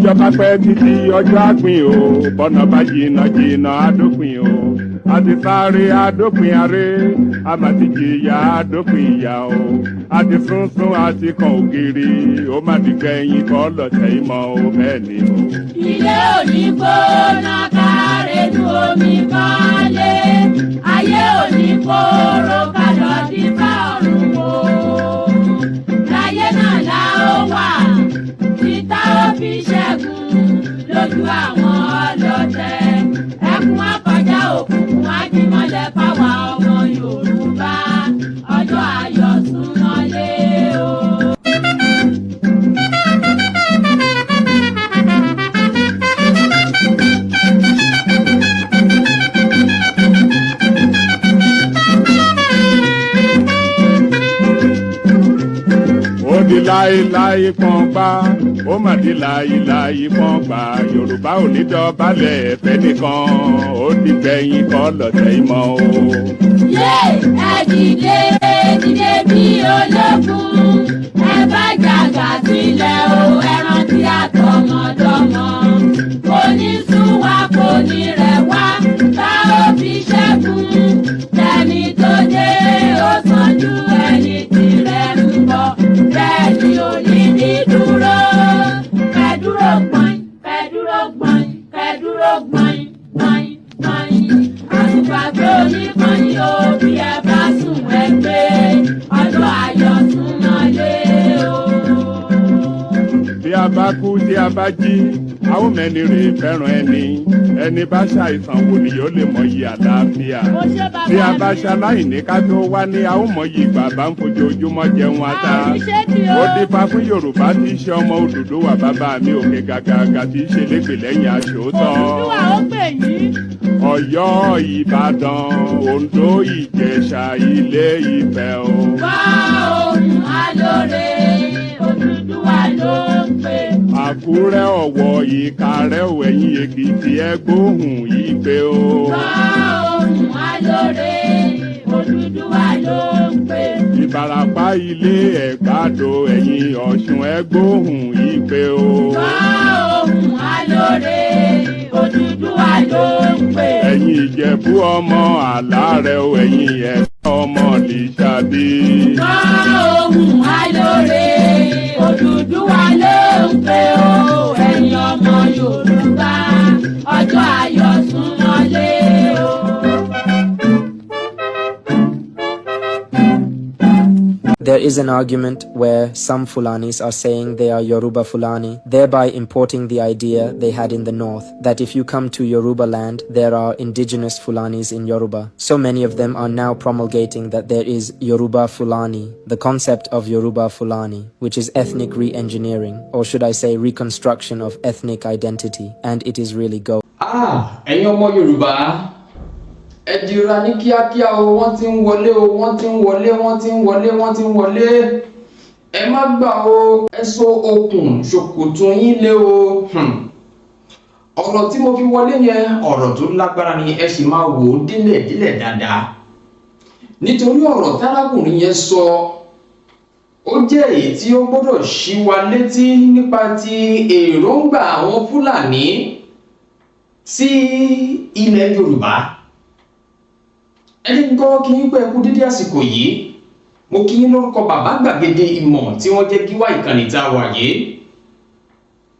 ọjọ́ bá pẹ́ títí ọjọ́ àpín o bọ́nà bá jìnnà jìnnà àdópin o àti sáré àdópin aré àmàtí jìyà àdópin ìyà o àti sunsun àti kan ògiri ó má di gbẹ̀yìn kọ́ lọ́tẹ̀ ìmọ̀ o bẹ́ẹ̀ ni o. ilé òní gbóná kárẹ́nu omi kọ́lé ayé òní kóró kálọ̀ dípá ọ̀run o láyé náà la ó wà títà ó fi ṣẹ́gun lójú àwọn ọlọ́tẹ̀ ẹkún akọjá òkùnkùn ajímọ́lẹ̀ fáwa ọmọ Yorùbá ọjọ́ ayọ̀ súnmọ́lé o. Di láéláé pọ́npá ó mà di láéláé pọ́npá Yorùbá ò ní dọ̀bálẹ̀ ẹ̀fẹ́ nìkan ó di gbẹ̀yìn kọ́ lọ́tẹ̀ ìmọ̀ o. yé ẹ dìde dìde bí ológun ẹ bá jàgà sílẹ̀ o ẹ rántí àtọmọdọ́mọ kò ní sún wa kò ní rẹ̀ wá bá ó fi ṣẹ́gun tẹni tó dé ó sàn ju ẹni tirẹ̀ ń bọ̀ bẹ́ẹ̀ ni ò ní ní dúró kẹ́dúró gbọ̀n kẹ́dúró gbọ̀n kẹ́dúró gbọ̀n gbọ̀n gbọ̀n àtùpàgbé oníkànnì o bí ẹ bá sùn ẹ gbé ọjọ́ ayọ̀ súnmọ́lé o. bí a bá kú tí a bá jí a ó mẹ́ni rè fẹ́ràn ẹni bá ṣàìsàn wò ni yóò lè mọyì àlàáfíà bí a bá ṣaláìní ká tó wá ní a ó mọyì ìgbà bá ń fojoojúmọ́ jẹun ata ó dífá fún Yorùbá tí í ṣe ọmọ Odùduwà bàbá mi òkè gàgàgà tí í ṣe lépè lẹ́yìn aṣòótọ́ Ọ̀yọ́ Ìbàdàn Oǹdó Ìjẹ̀ṣà Ilé Ifẹ̀ o. wá ohùn alóore Odùduwà ló ń pè. Àkúrẹ́ Ọ̀wọ̀ Ìkàrẹ́ Ẹ̀yìn Èkìtì ẹgbóhùn Ìgbé o. wá ohùn alóore Odùduwà ló ń pè. Ìbàràpá Ilé Ẹ̀gbádò Ẹ̀yìn Ọ̀ṣun ẹgbóhùn Ìgbé o. wá ohùn alóore Odùduwà ló ń pè. Ẹ̀yin Ìjẹ̀bú ọmọ Àlárẹ̀ ẹ̀yin Ẹ̀gbá ọmọ Lísàbí. wá ohùn alóore Odùduwà ló ń pè o ẹ̀yin ọmọ Yorùbá ọjọ́ ayọ̀ súnmọ́lé o. There is an argument where some Fulanis are saying they are Yoruba Fulani, thereby importing the idea they had in the north, that if you come to Yoruba land, there are indigenous Fulanis in Yoruba. So many of them are now promulgating that there is Yoruba Fulani, the concept of Yoruba Fulani, which is ethnic re-engineering, or should I say reconstruction of ethnic identity, and it is really go. Ẹ̀yin ọmọ Yorùbá ẹ dìra ní kíákíá o wọ́n ti ń wọlé o wọ́n ti ń wọlé wọ́n ti ń wọlé wọ́n ti ń wọlé ẹ má gbà o ẹ so okùn ṣòkòtò yín lé o ọ̀rọ̀ tí mo fi wọlé yẹn ọ̀rọ̀ tó lágbára ni ẹ sì máa wò ó délẹ̀ dáadáa nítorí ọ̀rọ̀ tárákùnrin yẹn sọ ó jẹ́ èyí tí ó gbọ́dọ̀ ṣí wa létí nípa ti èròǹgbà àwọn Fúlàní sí ilẹ̀ Yorùbá. Ẹni gbọ́ kí n pẹ́ kú dídí àsìkò yìí mo kí yín lórúkọ bàbá gbàgede ìmọ̀ tí wọ́n jẹ́ kí wá ìkànnì tá a wà yìí.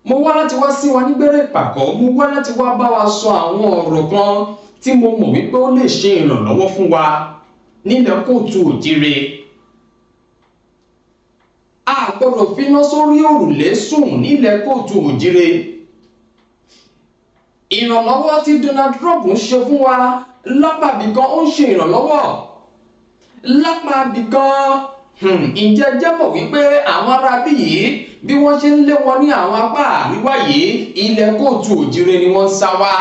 Mo wá láti wá sí wa nígbẹ́rẹ́ ìpàkọ́ mo wá láti wá bá wa sọ àwọn ọ̀rọ̀ kan tí mo mọ̀ wípé ó lè ṣe ìrànlọ́wọ́ fún wa nílẹ̀ kóòtù òjire. A gbọ́dọ̀ finá sórí òrùlé sùn nílẹ̀ kóòtù òjire. Ìrànlọ́wọ́ tí Donald Trump ń ṣe fún wa lápàbí kan ó ń ṣe ìrànlọ́wọ́ lápàbí kan ǹjẹ́ jẹ́ mọ̀ wípé àwọn arábí yìí bí wọ́n ṣe ń lé wọn ní àwọn apá àríwá yìí ilẹ̀ kóòtù òjire ni wọ́n ń sá wá.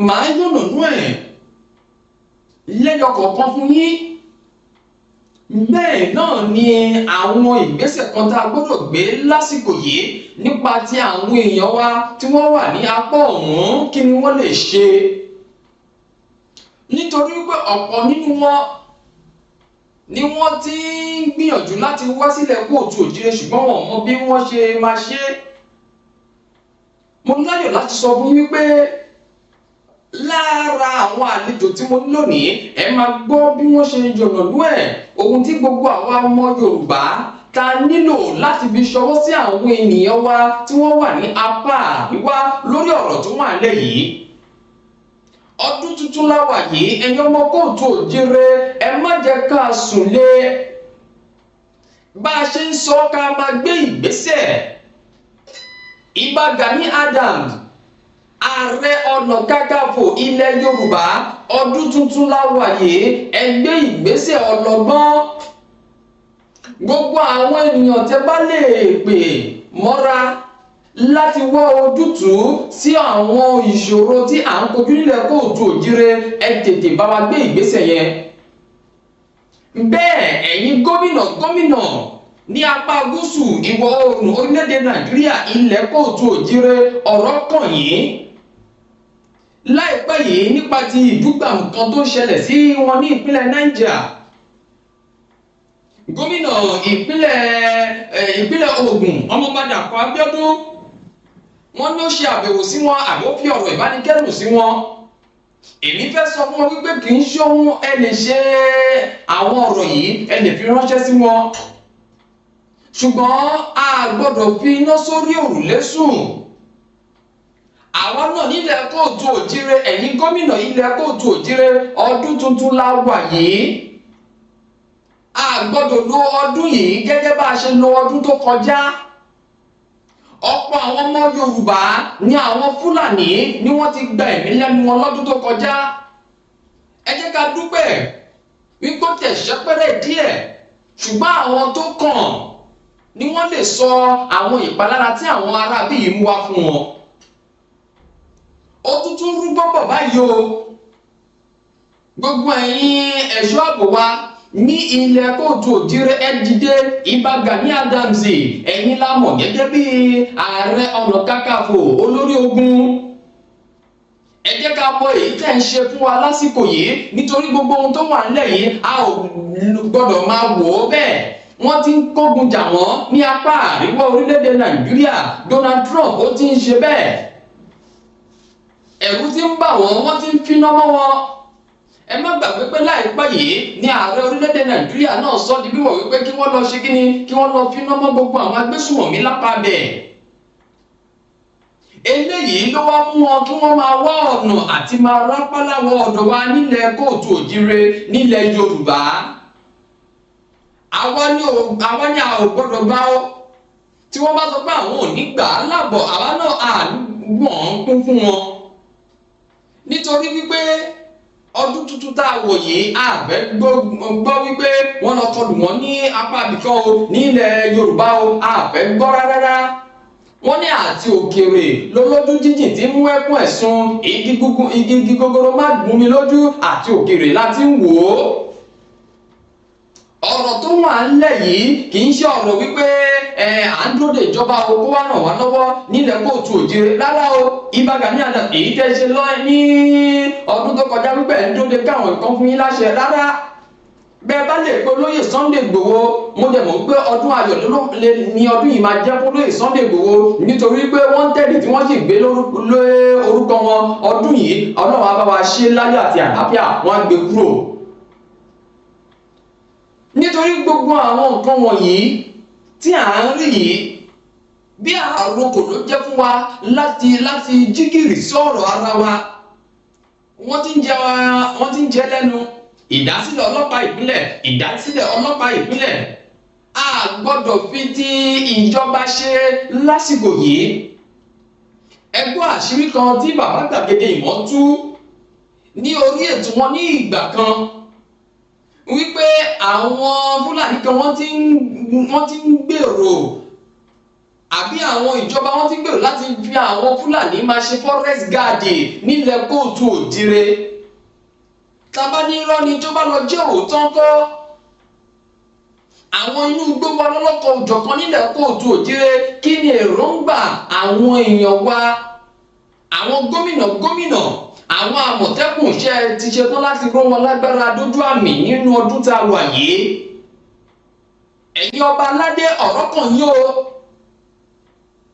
Màá yànnànú ẹ̀ lẹ́yọ kọ̀ọ̀kan fún yín. Bẹ́ẹ̀ náà ni àwọn ìgbésẹ̀ kan tá a gbọ́dọ̀ gbé lásìkò yìí nípa ti àwọn èèyàn wa tí wọ́n wà ní apá ọ̀hún kí ni wọ́n lè ṣe. Nítorí pé ọ̀pọ̀ nínú wọn ni wọ́n ti ń gbìyànjú láti wá sílẹ̀ kóòtù òjire ṣùgbọ́n wọn mọ bí wọ́n ṣe máa ṣe. Mo láyọ̀ láti sọ fún wípé lára àwọn àlejò tí mo ní lónìí ẹ máa gbọ́ bí wọ́n ṣe yọ̀nàlú ẹ̀ ohun tí gbogbo àwa ọmọ Yorùbá ta nílò láti fi ṣọwọ́ sí àwọn ènìyàn wa tí wọ́n wà ní apá àríwá lórí ọ̀rọ̀ tó wà nílẹ̀ yìí. Ọdún tuntun láwà yìí ẹ̀yin ọmọ kóòtù òjire ẹ má jẹ́ ká sùn lé. Bá a ṣe ń sọ ká máa gbé ìgbésẹ̀. Ìbà Gani Adams Ààrẹ Ọ̀nà Kakanfò ilẹ̀ Yorùbá ọdún tuntun láwà yìí ẹ gbé ìgbésẹ̀ ọlọ́gbọ́n. Gbogbo àwọn ènìyàn tẹ́ bá lè pè mọ́ra láti wá ojútùú sí àwọn ìṣòro tí à ń kojú nílẹ̀ kóòtù òjire ẹ tètè bá wa gbé ìgbésẹ̀ yẹn. Bẹ́ẹ̀ ẹ̀yin gómìnà ní apá gúúsù ìwọ̀ oòrùn orílẹ̀-èdè Nàìjíríà ilẹ̀ kóòtù òjire ọ̀rọ̀ kàn yín. Láìpẹ́ yìí nípa ti ìdúgbàmù kan tó ṣẹlẹ̀ sí wọn ní ìpínlẹ̀ Niger. Gómìnà ìpínlẹ̀ Ògùn Ọmọọba Dàpọ̀ Abíọ́dún wọ́n ní ó ṣe àbẹ̀wò sí wọn àbí ó fi ọ̀rọ̀ ìbánikẹ́dùn sí wọn. Èmi fẹ́ sọ fún wọn wípé kì í ṣe ohun ẹ lè ṣe àwọn ọ̀rọ̀ yìí ẹ lè fi ránṣẹ́ sí wọn. Ṣùgbọ́n a gbọ́dọ̀ fi iná sórí òrùlé sùn. Àwọn náà nílẹ̀ kóòtù òjire ẹ̀yin gómìnà ilẹ̀ kóòtù òjire ọdún tuntun la wà yìí. A gbọ́dọ̀ lo ọdún yìí gẹ́gẹ́ bá a ṣe lo ọdún tó kọjá. Ọ̀pọ̀ àwọn ọmọ Yorùbá ní àwọn Fúlàní ni wọ́n ti gba ẹ̀mí lẹ́nu wọn lọ́dún tó kọjá. Ẹ jẹ́ ká dúpẹ́ wípé ó tẹ̀sẹ̀ pẹ́rẹ́ díẹ̀ ṣùgbọ́n àwọn tó kàn ni wọ́n lè sọ àwọn ìpalára tí àwọn aráabí yìí mú wá fún wọn. Ó tuntun rú gbọ́bọ̀ báyìí o. Gbogbo ẹ̀yin ẹ̀ṣọ́ ààbò wa ní ilẹ̀ kóòtù òjire ẹ dìde. Ìbà Gani Adams ẹ̀yin la mọ̀ gẹ́gẹ́ bí Ààrẹ Ọ̀nà Kakanfò olórí ogun. Ẹ jẹ́ ká mọ èyí tẹ́ ń ṣe fún wa lásìkò yìí nítorí gbogbo ohun tó wà nílẹ̀ yìí a ò gbọ́dọ̀ máa wò ó bẹ́ẹ̀. Wọ́n ti ń kógun jà wọ́n ní apá àríwá orílẹ̀-èdè Nàìjíríà. Donald Trump ó ti ń ṣe bẹ́ẹ̀. Ẹ̀rù ti ń bà wọ́n ti ń finá mọ́ wọn. Ẹ má gbàgbé pé láìpẹ́ yìí ní ààrẹ orílẹ̀-èdè Nàìjíríà náà sọ di bíwọ̀ wípé kí wọ́n lọ ṣe kíni kí wọ́n lọ finá mọ́ gbogbo àwọn agbésùmọ̀mí lápá bẹ̀. Eléyìí ló wá mú wọn kí wọ́n máa wá ọ̀nà àti máa rápálá wọ ọ̀dọ̀ wa nílẹ̀ kóòtù òjire nílẹ̀ Yorùbá. Àwa ni a ò gbọ́dọ̀ gbà ó. Tí wọ́n bá sọ pé àwọn ò ní gbà á láàbọ̀ àwa náà à wọ́n ń kún fún wọn. Nítorí wípé ọdún tuntun tá a wò yìí àbẹ́ gbọ́ wípé wọ́n lọ kọlù wọ́n ní apá ibìkan o nílẹ̀ Yorùbá o àbẹ́ gbọ́ rárá. Wọ́n ní àti òkèèrè lólójú jíjìn tí mú ẹkún ẹ̀sùn igi gogoro má gún mi lójú àti òkèèrè láti ń wò ó. Ọ̀rọ̀ tó wà ńlẹ̀ yìí kì í ṣe ọ̀rọ̀ wípé à ń dúró de ìjọba o kó wá ràn wá lọ́wọ́ nílẹ̀ kóòtù òjire rárá o. Ìbà Gani Adams èyí tẹ́ ṣe lọ ní ọdún tó kọjá wípé ẹ̀ ń dúró de káwọn nǹkan fún yín láṣẹ rárá. Bẹ́ẹ̀ bá lè pe olóyè Sunday Igboho mo dẹ̀ mọ̀ pé ọdún ayọ̀ ní ọdún yìí máa jẹ́ fún olóyè Sunday Igboho nítorí pé wọ́n tẹ̀lé tí wọ́n sì gbé orúkọ wọn ọdún yìí Ọlọ́run á bá wa ṣe láyọ̀ àti àlàáfíà wọ́n á gbé kúrò. Nítorí gbogbo àwọn nǹkan wọ̀nyí tí à ń rí yìí bí àròkò ló jẹ́ fún wa láti jígìrì sí ọ̀rọ̀ ara wa. Wọ́n ti ń jẹ lẹ́nu ìdásílẹ̀ ọlọ́pàá ìpínlẹ̀ a gbọ́dọ̀ fi ti ìjọba ṣe lásìkò yìí. Ẹ gbọ́ àṣírí kan tí bàbá gbàgede ìmọ̀ tú ní orí ètò wọn ní ìgbà kan wípé àwọn Fúlàní kan wọ́n ti ń gbèrò àbí àwọn ìjọba wọ́n ti ń gbèrò láti fi àwọn Fúlàní máa ṣe forest guard nílẹ̀ kóòtù òjire. Tàbá ní irọ́ ni tó bá lọ jẹ́ òótọ́ ńkọ́. Àwọn inú igbó wa lọ́lọ́kọ̀ òjọ̀kan nílẹ̀ kóòtù òjire kí ni èròǹgbà àwọn èèyàn wa àwọn gómìnà àwọn àmọ̀tẹ́kùn ṣe ti ṣetán láti ró wọn lágbára dójú àmì nínú ọdún tá a wà yìí. ẹ̀yin ọba aládé ọ̀rọ̀ kan yín o.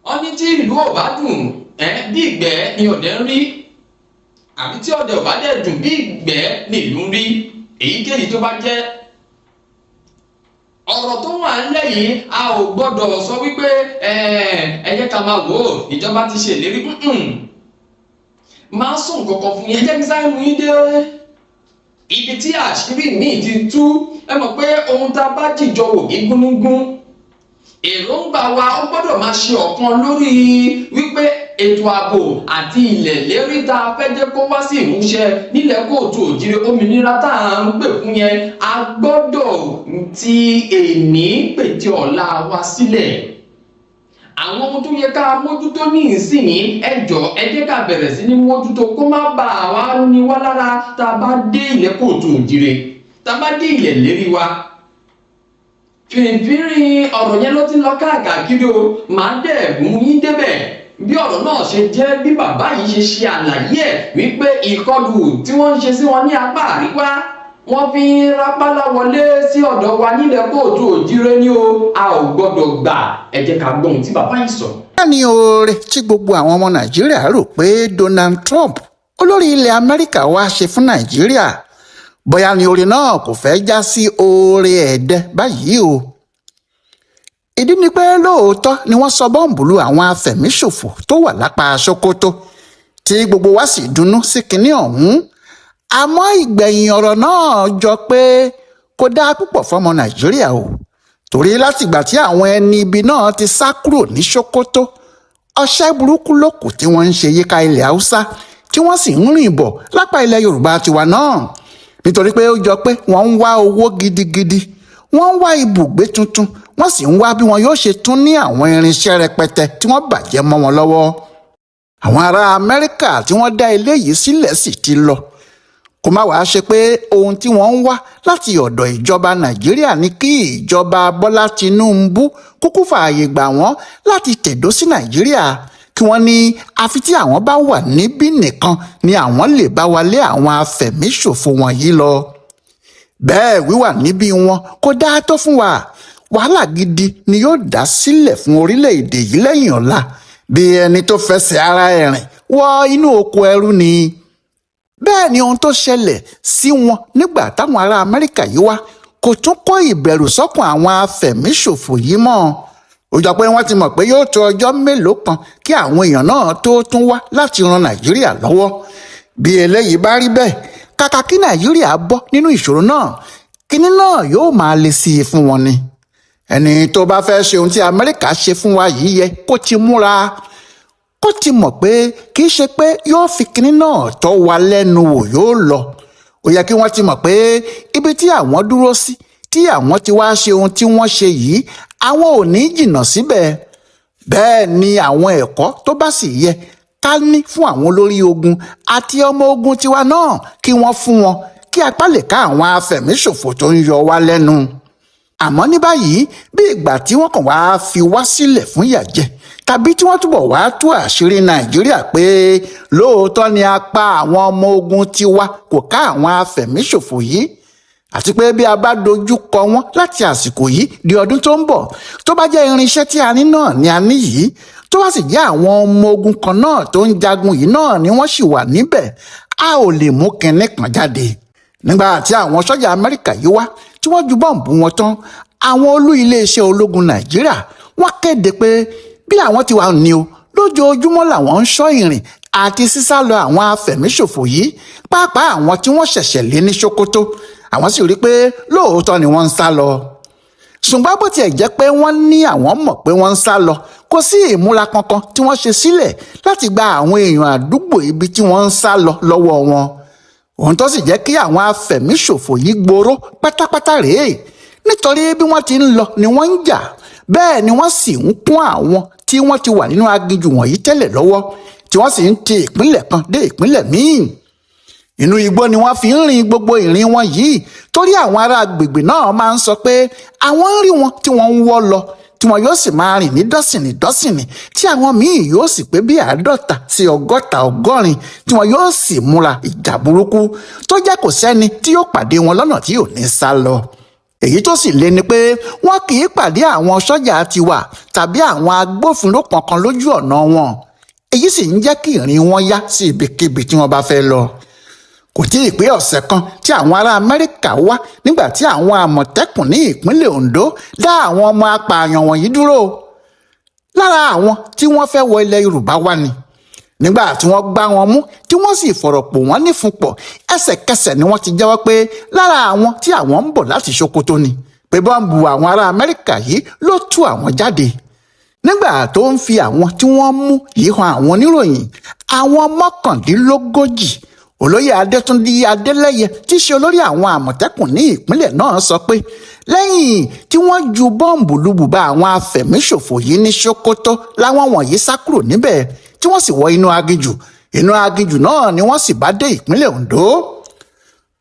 wọ́n ní tí ìlú ò bá dùn bí ìgbẹ́ ni ọ̀dẹ̀ ń rí, àbí tí ọ̀dẹ̀ ò bá dẹ̀ dùn bí ìgbẹ́ ni ìlú ń rí, èyíkéyìí tó bá jẹ́. ọ̀rọ̀ tó wà ńlẹ̀ yìí a ò gbọ́dọ̀ sọ wípé ẹ jẹ́ ká máa wò ó ìjọba ti ṣèlérí. máa sùn kankan fún yín, jẹ́ kí sáré mú yín dé ibi tí àṣírí míì ti tú. ẹ mọ̀ pé ohun tá a bá jìjọ wò gígúnúgún, èròǹgbà wa ó gbọ́dọ̀ máa ṣe ọ̀kan lórí wípé ètò ààbò àti ilẹ̀ lérí tá a fẹ́ jẹ́ kó wá sí ìmúṣẹ nílẹ̀ kóòtù òjìrè òmìnira tá à ń pè fún yẹn, a gbọ́dọ̀ ti èní pètè ọ̀la wa sílẹ̀. àwọn ohun tó yẹ ká mójútó ní ìsinyìí ẹ jẹ́ ká bẹ̀rẹ̀ sí ní mójútó kó má bàa wá ní wá lára tá a bá dé ilẹ̀ kóòtù òjìrè, tá a bá dé ilẹ̀ lérí wa. fìrìfìrì ọ̀rọ̀ yẹn ló ti lọ káàkiri o, màá dẹ̀ mú yín débẹ̀ bí ọ̀rọ̀ náà ṣe jẹ́, bí bàbá yìí ṣe àlàyé ẹ̀ wípé ìkọlù tí wọ́n ń ṣe sí wọn ní apá àríwá wọ́n fi ń rápálá wọlé sí ọ̀dọ̀ wa nílẹ̀ kóòtù òjìrè ni o, a ò gbọ́dọ̀ gbà. ẹ jẹ́ ká gbọ́ ohun tí bàbá yìí sọ. ní oore tí gbogbo àwọn ọmọ nàìjíríà rò pé Donald Trump olórí ilẹ̀ amẹ́ríkà wá ṣe fún nàìjíríà, bóyá ni oore náà kò fẹ́ já sí oore ẹ̀dẹ́ báyìí o. ìdí ni pé lóòótọ́ ni wọ́n sọ bọ́ǹbù lu àwọn afẹ̀míṣòfò tó wà lápá Sokoto tí gbogbo wa sì dunnú sí kinní ọ̀hún, àmọ́ ìgbẹ̀yìn ọ̀rọ̀ náà jọ pé kò dáa púpọ̀ fọmọ nàìjíríà o, torí látìgbà tí àwọn ẹni ibi náà ti sá kúrò ní Sokoto, ọṣẹ́ burúkú ló kù tí wọ́n ń ṣe yíká ilẹ̀ haúsá tí wọ́n sì ń rìn bọ̀ lápá ilẹ̀ yorùbá tiwa náà, nítorí pé ó jọ pé wọ́n ń wá owó gidigidi, wọ́n ń wá ibùgbé tuntun, wọ́n sì ń wá bí wọn yóò ṣe tún ní àwọn irinṣẹ́ rẹpẹtẹ tí wọ́n bàjẹ́ mọ́ wọn lọ́wọ́. àwọn ará amẹ́ríkà tí wọ́n dá eléyìí sílẹ̀ sì ti lọ, kó má wàá ṣe pé ohun tí wọ́n ń wá láti ọ̀dọ̀ ìjọba nàìjíríà ní kí ìjọba bọ́lá tinúbú kúkú fààyè gbà wọ́n láti tẹ̀dó sí nàìjíríà, kí wọ́n ní àfi tí àwọn bá wà níbí nìkan ni àwọn lè bá wa lé àwọn afẹ̀míṣòfò wọ̀nyí lọ. bẹ́ẹ̀ wíwà níbí wọn kò dáa tó fún wa, wàhálà gidi ni yóò dá sílẹ̀ fún orílẹ̀-èdè yìí lẹ́yìn ọ̀la, bí ẹni tó fẹsẹ̀ ara ẹ̀ rìn wọ inú oko ẹrú ni. bẹ́ẹ̀ ni ohun tó ṣẹlẹ̀ sí wọn nígbà táwọn ará amẹ́ríkà yìí wá kò tún kó ìbẹ̀rù sọ́kàn àwọn afẹ̀míṣòfò yìí mọ́. ó jọ pé wọ́n ti mọ̀ pé yóò tó ọjọ́ mélòó kan kí àwọn èèyàn náà tó tún wá láti ran nàìjíríà lọ́wọ́. bí eléyìí bá rí bẹ́ẹ̀, kàkà kí nàìjíríà bọ́ nínú ìṣòro náà, kíní náà yóò máa le sí i fún wọn ni. ẹni tó bá fẹ́ ṣe ohun tí amẹ́ríkà ṣe fún wa yìí yẹ kó ti múra, kó ti mọ̀ pé kì í ṣe pé yóò fi kinní náà tọ́ wa lẹ́nu wò yóò lọ. ó yẹ kí wọ́n ti mọ̀ pé ibi tí àwọn dúró sí tí àwọn ti wá ṣe ohun tí wọ́n ṣe yìí, àwọn ò ní jìnnà síbẹ̀. bẹ́ẹ̀ ni àwọn ẹ̀kọ́ tó bá sì yẹ ká ní fún àwọn olórí ogun àti ọmọ ogun tiwa náà kí wọ́n fún wọn, kí apá lè ká àwọn afẹ̀míṣòfò tó ń yọ wá lẹ́nu. àmọ́ ní báyìí bí ìgbà tí wọ́n kàn wá fi wá sílẹ̀ fún ìyàjẹ, tàbí tí wọ́n túbọ̀ wá tú àṣírí nàìjíríà pé lóòótọ́ ni apá àwọn ọmọ ogun tiwa kò ká àwọn afẹ̀míṣòfò yìí, àti pé bí a bá dojú kọ wọ́n láti àsìkò yìí di ọdún tó ń bọ̀, tó bá jẹ́ irinṣẹ́ tí a ní náà ni a ní yìí, tó bá sì jẹ́ àwọn ọmọ ogun kan náà tó ń jagun yìí náà ni wọ́n sì wà níbẹ̀, a ò lè mú kinní kan jáde. nígbà tí àwọn sọ́jà amẹ́ríkà yìí wá tí wọ́n ju bọ́ǹbù wọn tán, àwọn olú iléeṣẹ́ ológun nàìjíríà wọ́n kéde pé bí àwọn ti wà ní o, lójoojúmọ́ làwọn ń ṣọ́ ìrìn àti sísálọ àwọn afẹ̀míṣòfò yìí, pàápàá àwọn tí wọ́n ṣẹ̀ṣẹ̀ lé ní Sokoto. àwọn sì rí i pé lóòótọ́ ni wọ́n ń sá lọ. ṣùgbọ́n bó tiẹ̀ jẹ́ pé wọ́n ní àwọn mọ̀ pé wọ́n ń sá lọ, kò sí ìmúra kankan tí wọ́n ṣe sílẹ̀ láti gba àwọn èèyàn àdúgbò ibi tí wọ́n ń sá lọ lọ́wọ́ wọn. ohun tó sì jẹ́ kí àwọn afẹ̀míṣòfò yìí gbòòrò pátápátá rèé, nítorí bí wọ́n ti ń lọ ni wọ́n ń jà, bẹ́ẹ̀ ni wọ́n sì ń kún àwọn tí wọ́n ti wà nínú aginjù wọ̀nyí tẹ́lẹ̀ lọ́wọ́, tí wọ́n sì ń ti ìpínlẹ̀ kan dé ìpínlẹ̀ míì. inú igbó ni wọ́n fi ń rin gbogbo ìrìn wọn yìí, torí àwọn ará agbègbè náà máa ń sọ pé àwọn ń rí wọn tí wọ́n ń wọ́ lọ tí wọn yóò sì máa rìn ní dọ́sìnì tí àwọn míì yóò sì pé bí 50 sí 100 tí wọn yóò sì múra ìjà burúkú tó jẹ́ kò sẹ́ni tí yóò pàdé wọn lọ́nà tí ò ní sá lọ. èyí tó sì lé ni pé wọn kì í pàdé àwọn sọ́jà tiwa tàbí àwọn agbófinró kankan lójú ọ̀nà wọn. èyí sì ń jẹ́ kí ìrìn wọn yá sí ibikíbi tí wọ́n bá fẹ́ lọ. kò tí ì pé ọ̀sẹ̀ kan tí àwọn ará Amẹ́ríkà wá nígbà tí àwọn àmọ̀tẹ́kùn ní ìpínlẹ̀ Ondo dá àwọn ọmọ apààyàn wọ̀nyí dúró. lára àwọn tí wọ́n fẹ́ wọ ilẹ̀ Yorùbá wá ni. nígbà tí wọ́n gbá wọn mú tí wọ́n sì fọ̀rọ̀ pò wọ́n nífunpọ̀ ẹsẹ̀kẹsẹ̀ ni wọ́n ti jẹ́wọ́ pé lára àwọn tí àwọn ń bọ̀ láti Sokoto ni pé bọ́ǹbù àwọn ará Amẹ́ríkà yìí ló tú àwọn jáde. nígbà tó ń fi àwọn tí wọ́n mú yìí hàn àwọn oníròyìn àwọn 39 olóyè Adétúndí Adélẹ́yẹ tí í ṣe olórí àwọn àmọ̀tẹ́kùn ní ìpínlẹ̀ náà sọ pé lẹ́yìn tí wọ́n ju bọ́ǹbù lu bùbá àwọn afẹ̀míṣòfò yìí ní Sokoto láwọn wọ̀nyí sá kúrò níbẹ̀ tí wọ́n sì wọ inú aginjù náà ni wọ́n sì bá dé ìpínlẹ̀ Ondo.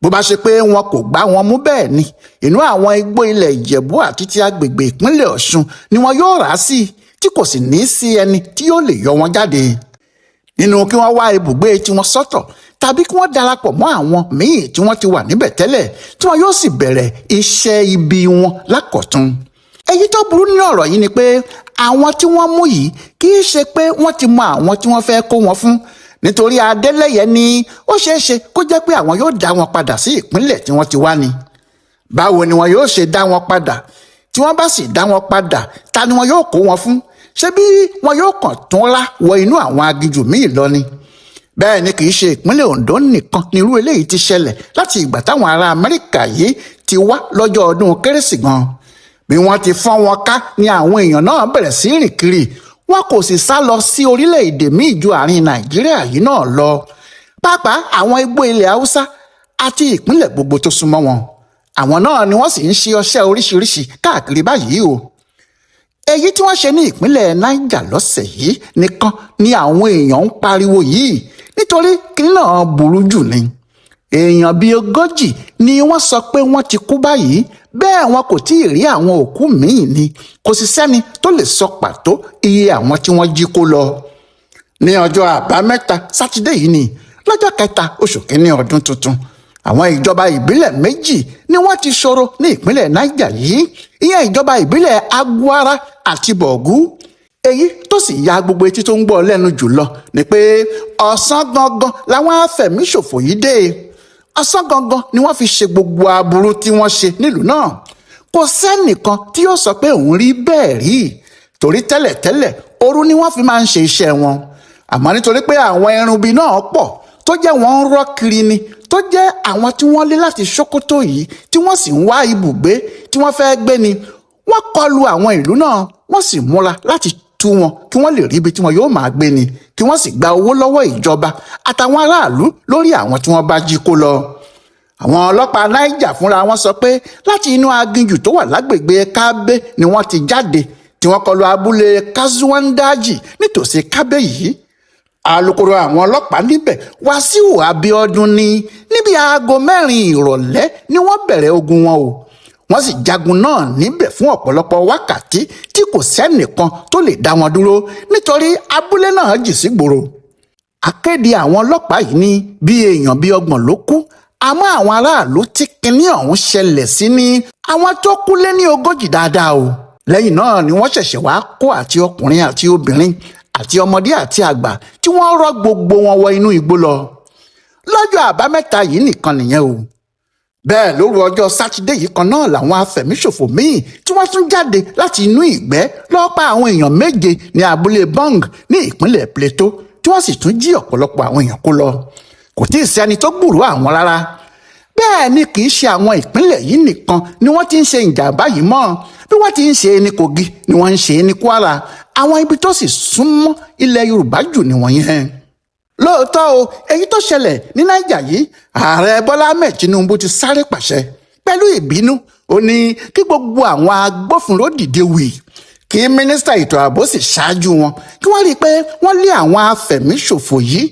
bó bá ṣe pé wọn kò gbá wọn mú bẹ́ẹ̀ ni inú àwọn igbó ilẹ̀ Ìjẹ̀bú àti ti agbègbè ìpínlẹ̀ Ọ̀ṣun ni wọn yóò rà sí tí kò sì ní sí ẹni tí yóò lè yọ wọn jáde. nínú kí wọ́n wá ibùgbé tiwọn sọ́tọ̀ tàbí kí wọ́n darapọ̀ mọ́ àwọn míì tí wọ́n ti wà níbẹ̀ tẹ́lẹ̀ tí wọn yóò sì bẹ̀rẹ̀ iṣẹ́ ibi wọn lákọ̀tun. èyí tó burú nínú ọ̀rọ̀ yìí ni pé àwọn tí wọ́n mú yìí kì í ṣe pé wọ́n ti mọ àwọn tí wọ́n fẹ́ kó wọn fún nítorí Adélẹ́yẹ ni ó ṣeé ṣe kó jẹ́ pé àwọn yóò dá wọn padà sí ìpínlẹ̀ tí wọ́n ti wá ni. báwo ni wọn yóò ṣe dá wọn padà tí wọ́n bá sì dá wọn padà ta ni wọn yóò kó wọn fún ṣé bí wọn yóò kàn tún lá wọ inú àwọn aginjù míì lọ ni. bẹ́ẹ̀ ni kì í ṣe ìpínlẹ̀ Ondo nìkan ni irú eléyìí ti ṣẹlẹ̀ láti ìgbà táwọn ará Amẹ́ríkà yìí ti wá lọ́jọ́ ọdún Kérésì gan. bí wọ́n ti fọ́n wọn ká ni àwọn èèyàn náà bẹ̀rẹ̀ sí rìn kiri wọn kò sì sá lọ sí orílẹ̀-èdè míì ju àárín Nàìjíríà yìí náà lọ. pàápàá àwọn igbó ilẹ̀ Haúsá àti ìpínlẹ̀ gbogbo tó súnmọ́ wọn àwọn náà ni wọ́n sì ń ṣe ọṣẹ́ oríṣiríṣi káàkiri báyìí o. èyí tí wọ́n ṣe ní ìpínlẹ̀ Niger lọ́sẹ̀ yìí nìkan ni àwọn èèyàn ń pariwo yìí nítorí kíní náà burú jù ni. èèyàn bíi 40 ni wọ́n sọ pé wọ́n ti kú báyìí bẹ́ẹ̀ wọn kò tí ì rí àwọn òkú míì ni kò sì sẹ́ni tó lè sọ pàtó iye àwọn tí wọ́n jí kó lọ. ní ọjọ́ àbámẹ́ta sátidé yìí ni lọ́jọ́ 3 oṣù kínní ọdún tuntun àwọn ìjọba ìbílẹ̀ 2 ni wọ́n ti ṣòro ní ìpínlẹ̀ Niger yìí ìyẹn ìjọba ìbílẹ̀ Agwara àti Bọ̀gú. èyí tó sì ya gbogbo etí tó ń gbọ́ lẹ́nu jùlọ ni pé ọ̀sán gangan làwọn afẹ̀míṣòfò yìí dé. ọ̀sán gangan ni wọ́n fi ṣe gbogbo aburú tí wọ́n ṣe nílùú náà. kò sẹ́nìkan tí yóò sọ pé òun rí bẹ́ẹ̀ rí torí tẹ́lẹ̀tẹ́lẹ̀ òru ni wọ́n fi máa ń ṣe iṣẹ́ wọn. àmọ́ nítorí pé àwọn ẹrùnbí náà pọ̀ tó jẹ́ wọ́n ń rọ́ kiri ni tó jẹ́ àwọn tí wọ́n lé láti Sokoto yìí tí wọ́n sì ń wá ibùgbé tí wọ́n fẹ́ gbé ni wọ́n kọlu àwọn ìlú náà wọ́n sì múra láti tú wọn kí wọ́n lè rí ibi tí wọn yóò máa gbé ni kí wọ́n sì gba owó lọ́wọ́ ìjọba àtàwọn aráàlú lórí àwọn tí wọ́n bá jí kó lọ. àwọn ọlọ́pàá Niger fúnra wọn sọ pé láti inú aginjù tó wà lágbègbè Kábé ni wọ́n ti jáde tí wọ́n kọlu abúlé Kazuwandaji nítòsí Kábé yìí. alukoro àwọn ọlọ́pàá níbẹ̀ Wàsíù Abíọ́dún ní níbi aago 4 ìrọ̀lẹ́ ni wọ́n bẹ̀rẹ̀ ogun wọn o. wọ́n sì jagun náà níbẹ̀ fún ọ̀pọ̀lọpọ̀ wákàtí tí kò sẹ́nìkan tó lè dá wọn dúró nítorí abúlé náà jì sí gbòòrò. akéde àwọn ọlọ́pàá yìí ní bí èèyàn bíi 30 ló kú àmọ́ àwọn aráàlú tí kinní ọ̀hún ṣẹlẹ̀ sí ní àwọn tó kú lé ní 40 dáadáa o. lẹ́yìn náà ni wọ́n ṣẹ̀ṣẹ̀ wá kó àti ọkùnrin àti obìnrin àti ọmọdé àti àgbà tí wọ́n rọ́ gbogbo wọn wọ inú igbó lọ. lọ́jọ́ àbámẹ́ta yìí nìkan nìyẹn o. bẹ́ẹ̀ lóru ọjọ́ sátidé yìí kan náà làwọn afẹ̀míṣòfò míì tí wọ́n tún jáde láti inú ìgbẹ́ lọ́ọ́ pa àwọn èèyàn 7 ní abúlé Bong ní ìpínlẹ̀ Plateau tí wọ́n sì tún jí ọ̀pọ̀lọpọ̀ àwọn èèyàn kó lọ. kò tí ì sí ẹni tó gbúròó àwọn rárá. bẹ́ẹ̀ ni kì í ṣe àwọn ìpínlẹ̀ yìí nìkan ni wọ́n ti ń ṣe ìjàmbá yìí mọ́ bí wọ́n ti ń ṣe ní Kogi ni wọ́n ń ṣe ní Kwara àwọn ibi tó sì súnmọ́ ilẹ̀ Yorùbá jù nìwọ̀nyẹn. lóòótọ́ o èyí tó ṣẹlẹ̀ ní Niger yìí ààrẹ Bọ́lá Ahmed Tinubu ti sáré pàṣẹ pẹ̀lú ìbínú ó ní kí gbogbo àwọn agbófinró dìde wì kí mínísítà ètò ààbò sì ṣáájú wọn kí wọ́n rí i pé wọ́n lé àwọn afẹ̀míṣòfò yìí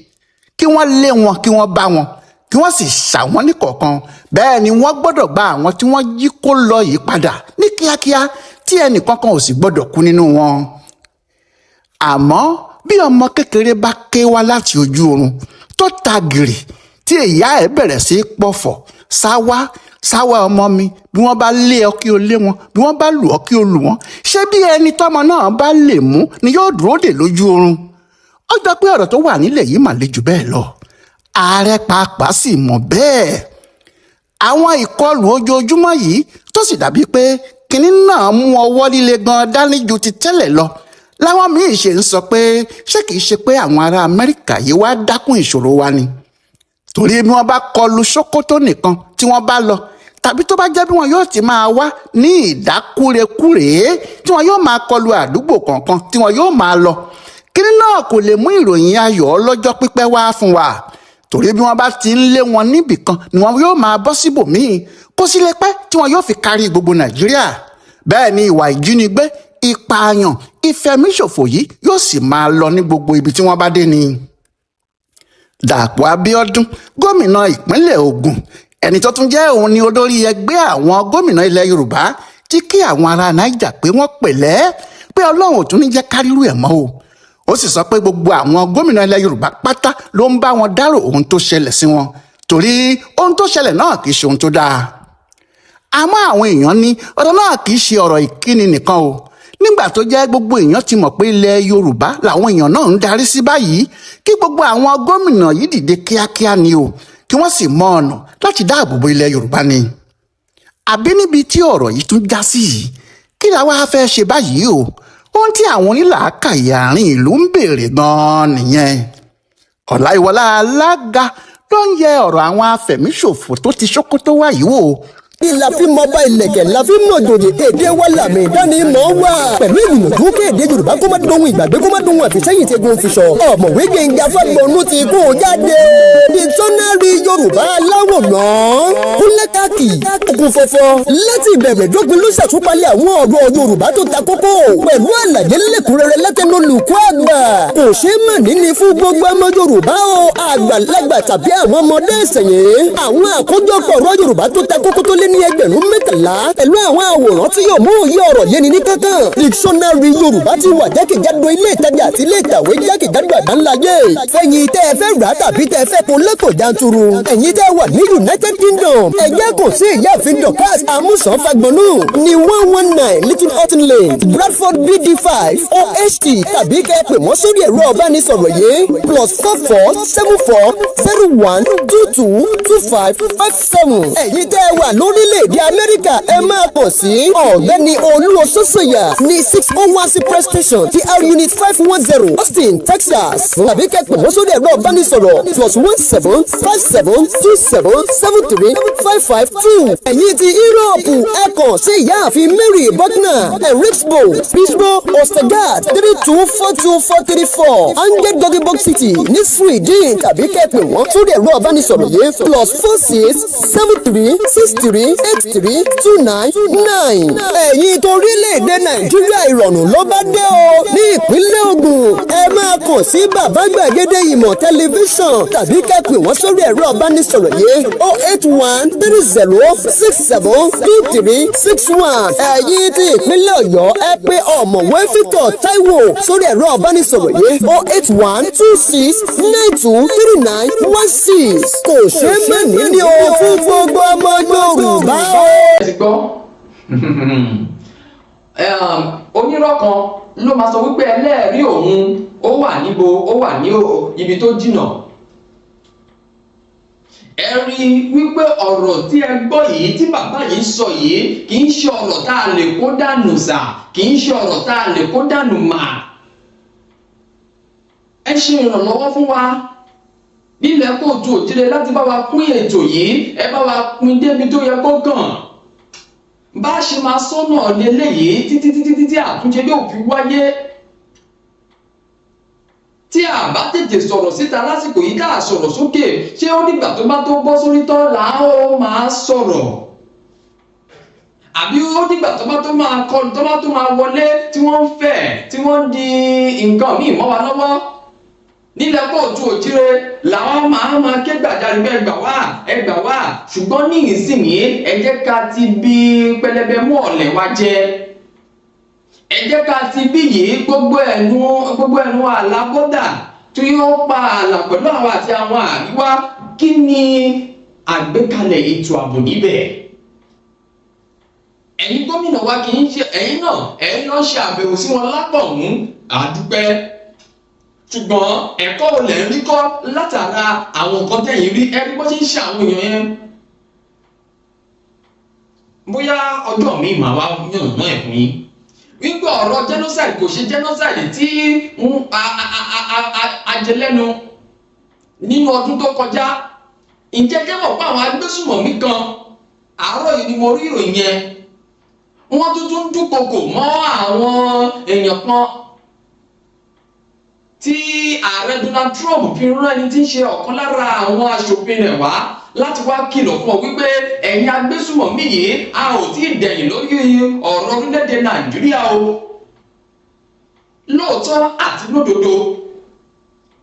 kí wọ́n lé wọn kí wọ́n bá wọn kí wọ́n sì ṣà wọ́n ní kọ̀ọ̀kan bẹ́ẹ̀ ni wọ́n gbọ́dọ̀ gba àwọn tí wọ́n jí kó lọ yìí padà ní kíákíá tí ẹnìkankan ò sì gbọ́dọ̀ kú nínú wọn. àmọ́ bí ọmọ kékeré bá ké wá láti ojú oorun tó ta gìrì tí ìyá ẹ̀ bẹ̀rẹ̀ sí pọ̀fọ̀ sáwá ọmọ mi, bí wọ́n bá lé ọ kí o lé wọn, bí wọ́n bá lù ọ kí o lù wọ́n, ṣé bí ẹni tọ́mọ náà bá lè mú ni yóò dúró dè lójú oorun. ó jọ pé ọ̀rọ̀ tó wà nílẹ̀ yìí mà le jù bẹ́ẹ̀ lọ. ààrẹ pàápàá sì mọ̀ bẹ́ẹ̀. àwọn ìkọlù ojoojúmọ́ yìí tó sì dàbí pé kinní náà mú ọwọ́ líle gan dání ju ti tẹ́lẹ̀ lọ láwọn míì ṣe ń sọ pé ṣé kìí ṣe pé àwọn ará Amẹ́ríkà yìí wá dákún ìṣòro wa ni. torí bí wọ́n bá kọlu Sókótó nìkan tí wọ́n bá lọ, tàbí tó bá jẹ́ bí wọn yóò ti máa wá ní ìdákúrekúre tí wọn yóò máa kọlu àdúgbò kọ̀ọ̀kan tí wọn yóò máa lọ, kinní náà kò lè mú ìròyìn ayọ̀ ọlọ́jọ́ pípẹ́ wá fún wa. torí bí wọ́n bá ti ń lé wọn níbìkan ni wọn yóò máa bọ́ síbòmíì, kó sì lè pẹ́ tí wọn yóò fi kárí gbogbo Nàìjíríà. bẹ́ẹ̀ ni ìwà ìjínigbé, ìpààyàn, ìfẹ̀míṣòfò yìí yóò sì máa lọ ní gbogbo ibi tí wọ́n bá dé ni. Dàpọ̀ Abíọ́dún, gómìnà ìpínlẹ̀ Ògùn, ẹni tó tún jẹ́ òun ni olórí ẹgbẹ́ àwọn gómìnà ilẹ̀ Yorùbá, ti kí àwọn ará Niger pé wọ́n pẹ̀lẹ́, pé Ọlọ́run ò tún ní jẹ́ kárírú ẹ̀ mọ́ o. ó sì sọ pé gbogbo àwọn gómìnà ilẹ̀ Yorùbá pátá ló ń bá wọn dárò ohun tó ṣẹlẹ̀ sí wọn, torí ohun tó ṣẹlẹ̀ náà kì í ṣe ohun tó dáa. àmọ́ àwọn èèyàn ní ọ̀rọ̀ náà kì í ṣe ọ̀rọ̀ ìkíni nìkan o. nígbà tó jẹ́ gbogbo èèyàn ti mọ̀ pé ilẹ̀ Yorùbá làwọn èèyàn náà ń darí sí báyìí, kí gbogbo àwọn gómìnà yìí dìde kíákíá ni o, kí wọ́n sì mọ ọ̀nà láti dáàbò bo ilẹ̀ Yorùbá ni. àbí níbi tí ọ̀rọ̀ yìí tún já sí yìí, kí la wá fẹ́ ṣe báyìí o? ohun tí àwọn onílàákàyè àárín ìlú ń béèrè gan-an nìyẹn. Ọláyíwọlá Alága ló ń yẹ ọ̀rọ̀ àwọn afẹ̀míṣòfò tó ti Sókótó wá yìí wò. ìlà fi mọ bá ilẹ̀kẹ̀ la fi mọ jòjì èdè wa làmì ìdánimọ̀ wa. pẹ̀lú ìgbìmọ̀ tó kéde Yorùbá kó má dohun ìgbàgbé kó má dohun àfisẹ́yìn tegun fi sọ. ọ̀mọ̀wé Gbẹ́ngà Fágbọnú ti kó o jáde. Dictionary Yorùbá aláwòrán kúnlẹ́kàkì òkun fọ́fọ́ láti ìbẹ̀rẹ̀ dópin ló ṣàtúpalẹ̀ àwọn ọ̀rọ̀ Yorùbá tó ta kókó pẹ̀lú àlàyé lẹ́kùnrẹ́rẹ́ látẹnu olùkọ́ àgbà. kò ṣe é mà níní fún gbogbo ọmọ Yorùbá o, àgbàlagbà tàbí àwọn ọmọdé ìsẹ̀yìn. àwọn àkójọpọ̀ ọ̀rọ̀ Yorùbá tó ta kókó tó lé ní ẹgbẹ̀rún 13 pẹ̀lú àwọn àwòrán tí yóò mú òye ọ̀rọ̀ yéni ní kankan. Dictionary Yorùbá ti wà jákèjádò ilé ìtajà àti ilé ìkàwé jákèjádò àgbáńláyé. fẹ̀yìn tẹ́ ẹ fẹ́ rà tàbí tẹ́ ẹ fẹ́ kun lẹ́kọ̀ọ́ janturu. ẹ̀yin tẹ́ wà ní United Kingdom, ẹ jẹ́ kò sí ìyáàfin Dorcas Amusan Fagbonu ní 119 Little Houghton Lane, Bradford BD5 OHT, tàbí kẹ́ ẹ pè wọ́n sórí ẹ̀rọ ọ̀bánisọ̀rọ̀ yìí +44 74 01 22 25 57. ẹ̀yin tẹ́ wà lórílẹ̀‐èdè Amẹ́ríkà ẹ máa pọ̀ sí ọ̀gbẹ́ni Olúwaṣọ́ṣọ́yà ní 601 Cypress Station TR Unit 510 Austin, Texas. tàbí kẹ́pẹ́ wọ́n sórí ẹ̀rọ ìbánisọ̀rọ̀ +17 57 27 73 552. ẹ̀yin ti Europe ẹ kàn sí ìyáàfin Mary Buckner Enrichsbo Pittsburgh Ostergaard 3242434 Angel Gogglebox City ní Sweden. tàbí kẹ́pẹ́ wọ́n sórí ẹ̀rọ ìbánisọ̀rọ̀ yìí +46 73 63 83 299. ẹ̀yin torílẹ̀-èdè Nàìjíríà ìrọ̀rùn ló bá dé o. ní ìpínlẹ̀ Ògùn ẹ máa kàn sí bàbá gbàgede ìmọ̀ tẹlifíṣàn tàbí kẹ́pẹ́ wọ́n sórí ẹ̀rọ ìbánisọ̀rọ̀ yìí 081 30 67 23 61. ẹ̀yin ti ìpínlẹ̀ Ọ̀yọ́ ẹ pè ọ̀mọ̀wé Victor Taiwo sórí ẹ̀rọ ìbánisọ̀rọ̀ yìí 081 26 92 39 16. kò ṣe é mẹ́ni ní o fún gbogbo ọmọ Yorùbá o. ẹ ti gbọ́ onírọ́ kan ló máa sọ wípé ẹlẹ́ẹ̀rí òun ó wà níbo, ó wà ní ibi tó jìnnà. ẹ rí wípé ọ̀rọ̀ tí ẹ gbọ́ yìí tí bàbá yìí sọ yìí kì í ṣe ọ̀rọ̀ tá a lè kó dànù sà, kì í ṣe ọ̀rọ̀ tá a lè kó dànù mà. ẹ ṣe ìrànlọ́wọ́ fún wa nílẹ̀ Kóòtù Òjíire láti bá wa pín ètò yìí, ẹ bá wa pín débi tó yẹ kó kàn. bá a ṣe máa sọ́nà lélẹ́yìí títí àtúnṣe yóò fi wáyé. tí a bá tètè sọ̀rọ̀ síta lásìkò yìí tá a sọ̀rọ̀ sókè, ṣé ó nígbà tó bá tó bọ́ sórí tán là ó máa sọ̀rọ̀? àbí ó nígbà tó bá tó máa kọlù, tó bá tó máa wọlé tí wọ́n ń fẹ́, tí wọ́n ń di nǹkan míì mọ́ wa lọ́wọ́? nílẹ̀ Kóòtù Òjíire làwọn máa ké gbàjarè bẹ́ẹ̀ gbà wá, ṣùgbọ́n ní ìsinyìí ẹ jẹ́ ká ti bí pẹlẹbẹ mú ọ̀lẹ̀ wa jẹ. ẹ jẹ́ ká ti bí yìí gbogbo ẹnu àlàbọ́dà tí ó pa ààlà pẹ̀lú àwọn àti àwọn àríwá kí ni àgbékalẹ̀ ètò ààbò níbẹ̀. ẹ̀yin gómìnà wa kì í ṣe ẹ̀yin náà ẹ̀yin lọ ṣe àbẹ̀wò sí wọn lápọ̀hún àdúpẹ́ ṣùgbọ́n ẹ̀kọ́ olè ń rí kọ́ látara àwọn nǹkan tẹ̀yìn rí ẹni bó ṣe ń ṣe àwọn èèyàn yẹn. bóyá ọjọ́ mi màá wá yànnà ẹ̀ fún yín wípé ọ̀rọ̀ genocide kò ṣe genocide tí ajẹlẹ́nu nínú ọdún tó kọjá ǹjẹ́ jẹ́wọ́ pé àwọn agbésùmọ̀mí kan àárọ̀ yìí ni mo rí ìròyìn yẹn wọ́n tún dúnkokò mọ́ àwọn èèyàn kan tí ààrẹ Donald Trump fi rán ẹni tí ń ṣe ọ̀kan lára àwọn aṣòfin rẹ̀ wá láti wá kìlọ̀ fún ọ wípé ẹ̀yin agbésùmọ̀mí yìí a ò tí ì dẹ̀yìn lórí ọ̀rọ̀ orílẹ̀-èdè Nàìjíríà o. lóòótọ́ àti lódodo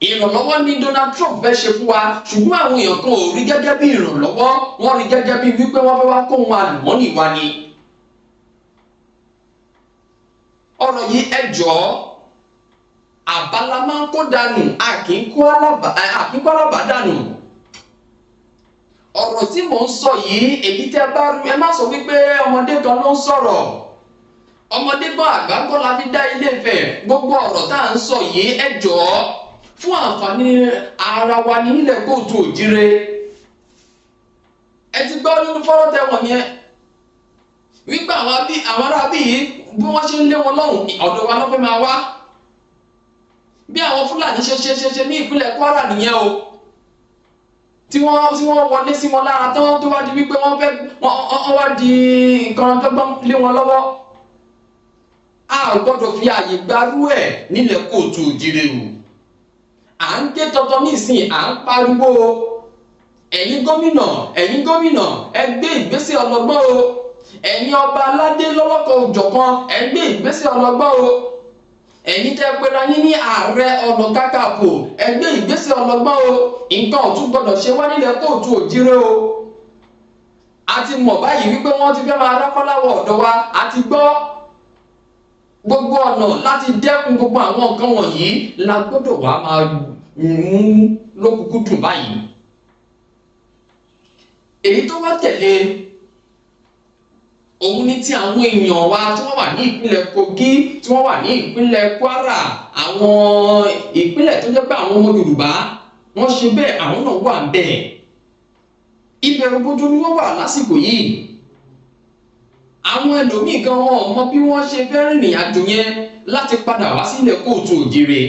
ìrànlọ́wọ́ ní Donald Trump fẹ́ ṣe fún wa ṣùgbọ́n àwọn èèyàn kan ò rí gẹ́gẹ́ bí ìrànlọ́wọ́ wọ́n rí gẹ́gẹ́ bí wípé wọ́n fẹ́ wá kó wọn àlùmọ́nì wa ni. ọ̀rọ̀ yìí ẹ jọ̀ọ́ àbálá máa ń kó dànù àkínkó alábà dànù. ọ̀rọ̀ tí mò ń sọ yìí èyí tẹ́ bá rí ẹ má sọ wípé ọmọdé kan ló ń sọ̀rọ̀ ọmọdé gbọ́ àgbà gbọ́ la fi dá Ilé Ifẹ̀ gbogbo ọ̀rọ̀ tá à ń sọ yìí ẹ jọ̀ọ́ fún àǹfààní ara wa ní ilẹ̀ kóòtù òjire. ẹ ti gbọ́ nínú fọ́rọ́ tẹ̀wọ̀n yẹn wípé àwọn ará bí yìí bí wọ́n ṣe ń lé wọn lọ́hùn ọ̀dọ̀ wa ló fẹ́ máa wá bí àwọn Fúlàní ṣe ní ìpínlẹ̀ Kwara nìyẹn o tí wọ́n wọlé sí wọn lára tán tó wá di wípé wọ́n wá di nǹkan tó gbọ́n lé wọn lọ́wọ́. a gbọ́dọ̀ fi àyè gbarú ẹ̀ nílẹ̀ kóòtù òjire o. à ń ké tọ́tọ́ nísìn à ń pariwo ẹ̀yin gómìnà ẹ gbé ìgbésẹ̀ ọlọ́gbọ́n o ẹ̀yin ọba aládé lọ́lọ́kọ̀ òjọ̀kan ẹ gbé ìgbésẹ̀ ọlọ́gbọ́n o ẹ̀yin tẹ́ pera yín ní ààrẹ ọ̀nà kakanfò ẹ gbé ìgbésẹ̀ ọlọ́gbọ́n o nǹkan ọ̀tún gbọ́dọ̀ ṣe wá nílẹ̀ kóòtù òjire o. a ti mọ̀ báyìí wípé wọ́n ti fẹ́ máa rákọ́láwọ̀ ọ̀dọ̀ wa a ti gbọ́ gbogbo ọ̀nà láti dẹ́kun gbogbo àwọn nǹkan wọ̀nyí la gbọ́dọ̀ wá máa mú lókùnkúndùn báyìí. èyí tó wá tẹ̀lé òun ni ti àwọn èèyàn wa tí wọ́n wà ní ìpínlẹ̀ Kogi tí wọ́n wà ní ìpínlẹ̀ Kwara àwọn ìpínlẹ̀ tó jẹ́ pé àwọn ọmọ Yorùbá wọ́n ṣe bẹ́ẹ̀ àwọn náà wà bẹ́ẹ̀. ìbẹ̀rù bojo ni wọ́n wà lásìkò yìí. àwọn ẹlòmíì gan wọn mọ bí wọ́n ṣe fẹ́ rìnrìn àjò yẹn láti padà wá sílẹ̀ kóòtù òjire.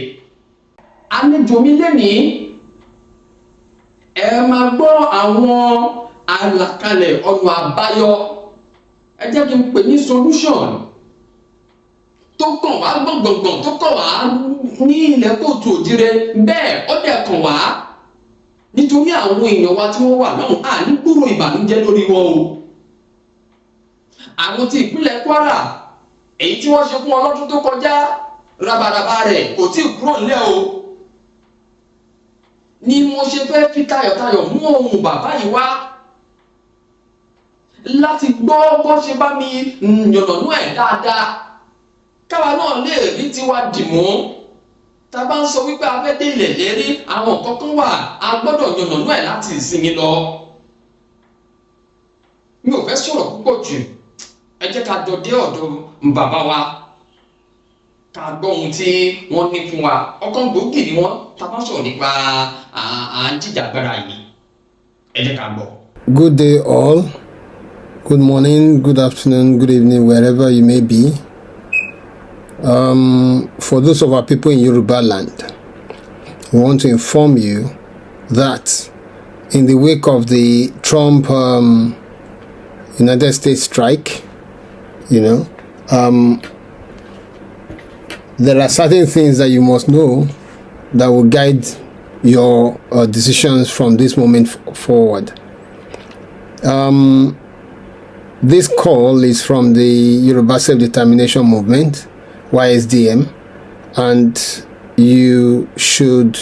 àlejò mi lẹ́nìí ẹ máa gbọ́ àwọn àlàkalẹ̀ ọ̀nà àbáyọ ẹ jẹ́ kí n pè ní solution tó kàn wá gbọ̀ngbọ̀ngbọ̀n tó kàn wá ní ilẹ̀ kóòtù òjire bẹ́ẹ̀ ó dẹ̀ kàn wá nítorí àwọn èèyàn wa tí wọ́n wà lọ́hùn à ní gbúrò ìbànújẹ́ lórí wọn o. àwọn ti ìpínlẹ̀ Kwara èyí tí wọ́n ṣe fún ọlọ́dún tó kọjá rabaraba rẹ̀ kò tí ì kúrò nílẹ̀ o. ni mo ṣe fẹ́ fi tayọ̀tayọ̀ mú ohùn bàbá yìí wá láti gbọ́ bó ṣe bá mi yànnànú ẹ̀ dáadáa káwa náà lè rí tiwa dìmú. tá a bá ń sọ wípé a fẹ́ dé ilẹ̀ lérí àwọn kankan wà a gbọ́dọ̀ yànnànú ẹ̀ láti ìsinmi lọ. mi ò fẹ́ sọ̀rọ̀ púpọ̀ jù ẹ jẹ́ ká jọ dé ọ̀dọ̀ bàbá wa ká gbọ́ ohun tí wọ́n ní fún wa ọ̀kan gbòógì ni wọ́n tá a bá sọ̀rọ̀ nípa à ń jìjàgbara yìí ẹ jẹ́ ká gbọ́. Good day all. Good morning, good afternoon, good evening, wherever you may be. For those of our people in Yoruba land, we want to inform you that in the wake of the Trump United States strike, there are certain things that you must know that will guide your decisions from this moment forward. This call is from the Yoruba Self-Determination Movement, YSDM, and you should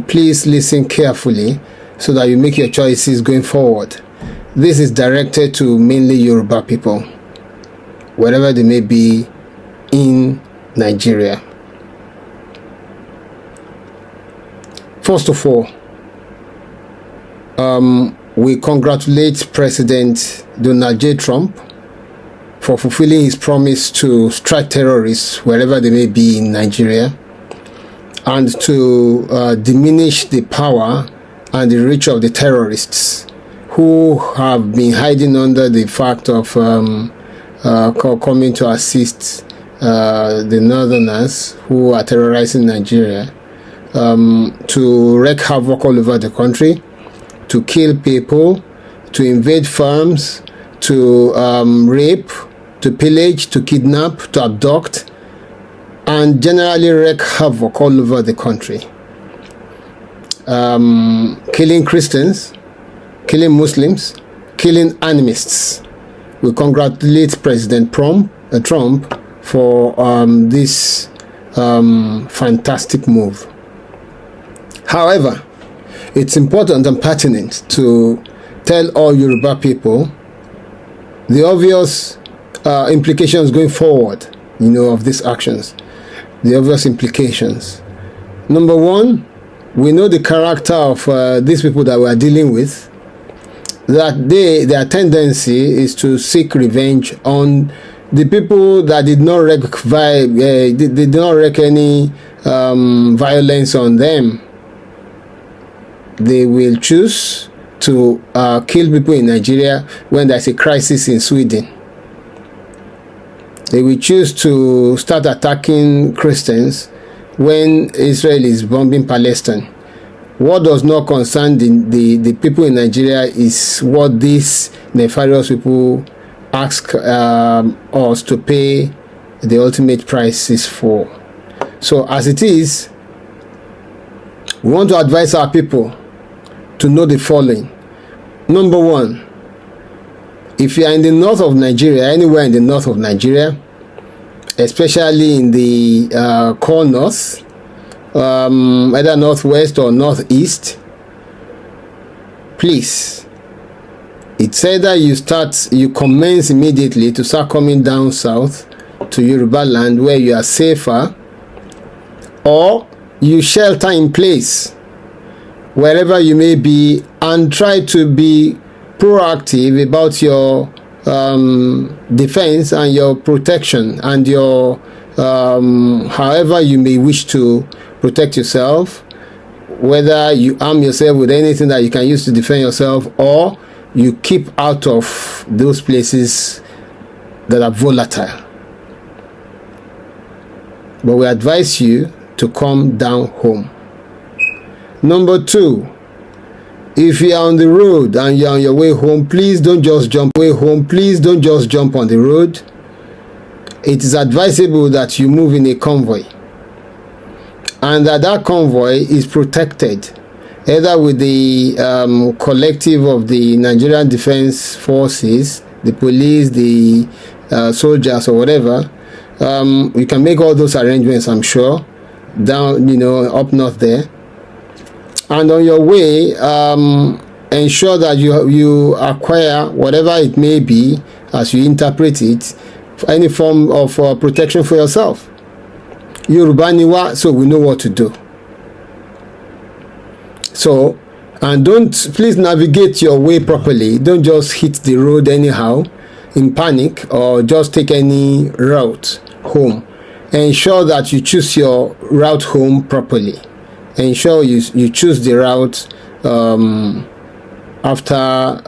please listen carefully so that you make your choices going forward. This is directed to mainly Yoruba people, wherever they may be in Nigeria. First of all, we congratulate President Donald J. Trump for fulfilling his promise to strike terrorists wherever they may be in Nigeria, and to diminish the power and the reach of the terrorists who have been hiding under the fact of coming to assist the northerners who are terrorizing Nigeria, to wreak havoc all over the country, to kill people, to invade farms, to rape, to pillage, to kidnap, to abduct, and generally wreak havoc all over the country. Killing Christians, killing Muslims, killing animists. We congratulate President Trump for this fantastic move. However, it's important and pertinent to tell all Yoruba people the obvious implications going forward, of these actions. The obvious implications. Number one, we know the character of these people that we are dealing with, that their tendency is to seek revenge on the people that did not wreak any violence on them. They will choose to kill people in Nigeria when there's a crisis in Sweden. They will choose to start attacking Christians when Israel is bombing Palestine. What does not concern the people in Nigeria is what these nefarious people ask us to pay the ultimate prices for. So as it is, we want to advise our people to know the following. Number one, if you are in the north of Nigeria, anywhere in the north of Nigeria, especially in the core north, either northwest or northeast, please, it's either you commence immediately to start coming down south to Yoruba land where you are safer, or you shelter in place wherever you may be and try to be proactive about your defense and your protection and your however you may wish to protect yourself, whether you arm yourself with anything that you can use to defend yourself, or you keep out of those places that are volatile. But we advise you to come down home. Number two, if you are on the road and you're on your way home, please don't just jump on the road. It is advisable that you move in a convoy, and that convoy is protected either with the collective of the Nigerian Defense Forces, the police, the soldiers, or whatever. You can make all those arrangements, I'm sure, down, up north there. And on your way, ensure that you acquire whatever it may be, as you interpret it, any form of protection for yourself. Yoruba niwa, so we know what to do. So, and please navigate your way properly. Don't just hit the road anyhow in panic, or just take any route home. Ensure that you choose your route home properly. Ensure you choose the route after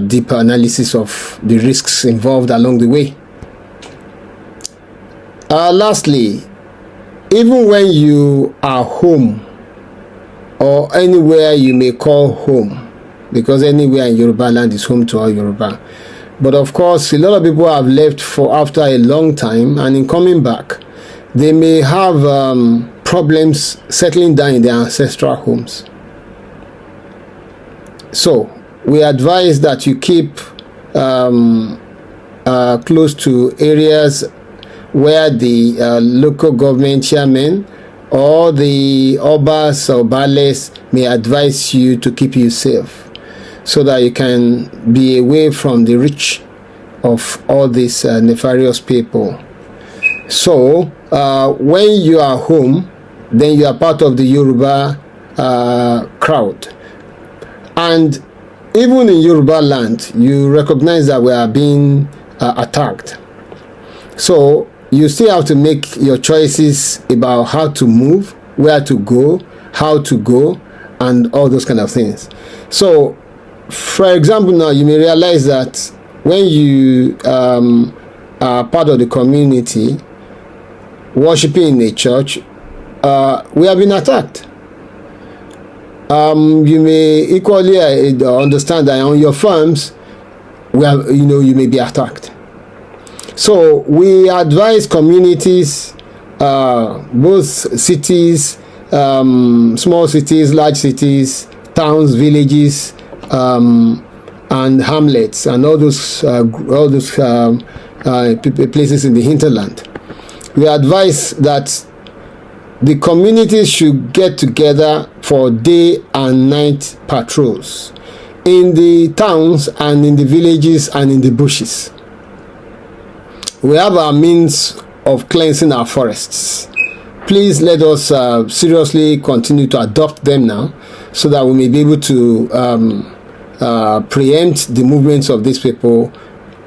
deep analysis of the risks involved along the way. Lastly, even when you are home, or anywhere you may call home, because anywhere in Yoruba land is home to all Yoruba, but of course a lot of people have left after a long time, and in coming back they may have problems settling down in their ancestral homes. So we advise that you keep close to areas where the local government chairman or the obas or bales may advise you to keep you safe, so that you can be away from the reach of all these nefarious people. So when you are home, then you are part of the Yoruba crowd. And even in Yoruba land, you recognize that we are being attacked. So you still have to make your choices about how to move, where to go, how to go, and all those kind of things. So, for example, now you may realize that when you are part of the community, worshiping in a church, we have been attacked. You may equally understand that on your farms, you may be attacked. So we advise communities, both cities, small cities, large cities, towns, villages, and hamlets, and all those places in the hinterland. We advise that the communities should get together for day and night patrols in the towns and in the villages and in the bushes. We have our means of cleansing our forests. Please let us seriously continue to adopt them now, so that we may be able to preempt the movements of these people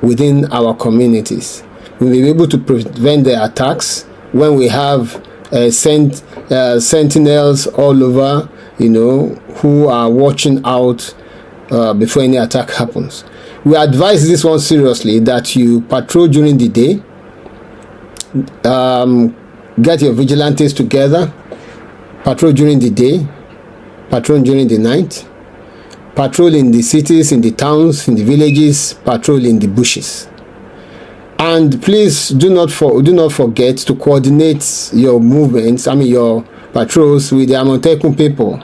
within our communities. We may be able to prevent their attacks when we have sentinels all over, who are watching out before any attack happens. We advise this one seriously, that you patrol during the day, get your vigilantes together, patrol during the day, patrol during the night, patrol in the cities, in the towns, in the villages, patrol in the bushes. And please do not forget to coordinate your movements, your patrols, with the Amotekun people,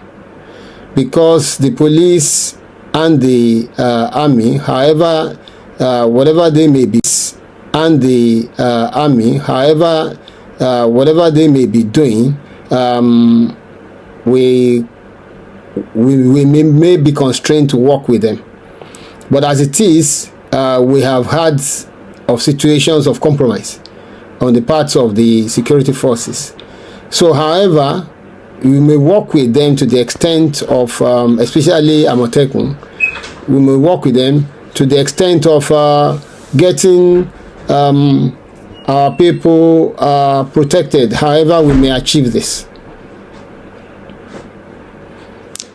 because the police and the army, however, whatever they may be, and the army, however, whatever they may be doing, we may be constrained to work with them. But as it is, we have had of situations of compromise on the parts of the security forces. So, however, we may work with them to the extent of, especially Amotekun, we may work with them to the extent of getting our people protected. However, we may achieve this.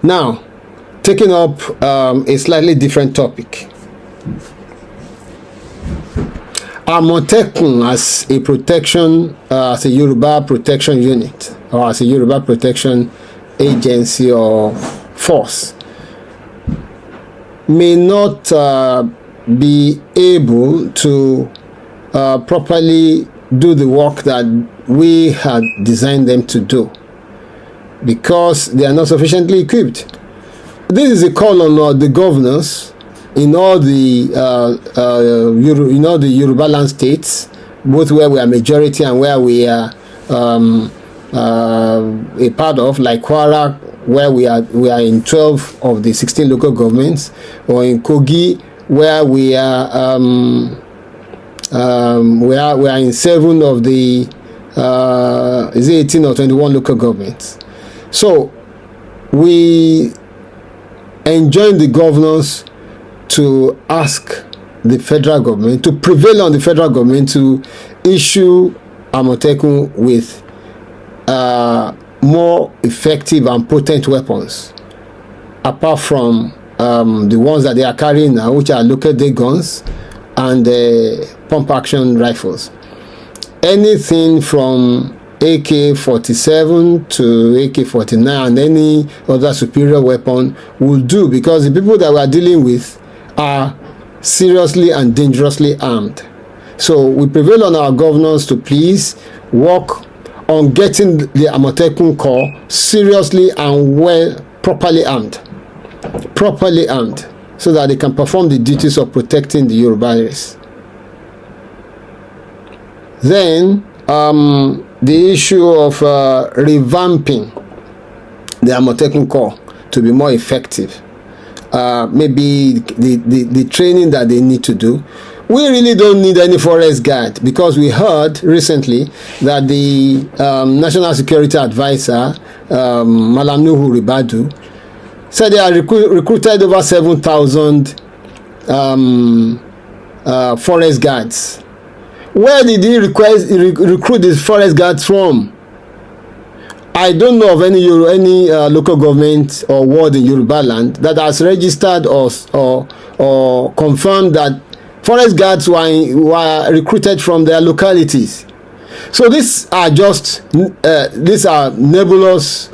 Now, taking up a slightly different topic. Amotekun as a protection, as a Yoruba protection unit, or as a Yoruba protection agency or force, may not be able to properly do the work that we had designed them to do, because they are not sufficiently equipped. This is a call on the governors in all the Yoruba land states, both where we are majority and where we are a part of, like Kwara, where we are in 12 of the 16 local governments, or in Kogi, where we are in 7 of the is it 18 or 21 local governments. So we enjoin the governors to ask the federal government, to prevail on the federal government to issue Amotekun with more effective and potent weapons, apart from the ones that they are carrying now, which are local day guns and pump action rifles. Anything from AK-47 to AK-49 and any other superior weapon will do, because the people that we are dealing with are seriously and dangerously armed. So we prevail on our governors to please work on getting the Amotekun Corps seriously and well, properly armed, so that they can perform the duties of protecting the Yoruba race. Then the issue of revamping the Amotekun Corps to be more effective. Maybe the training that they need to do. we really don't need any forest guard, because we heard recently that the National Security Advisor, Malam Nuhu Ribadu, said they are recruited over 7,000 forest guards. Where did he recruit these forest guards from? I don't know of any local government or ward in Yoruba land that has registered or confirmed that forest guards were recruited from their localities. So these are just nebulous,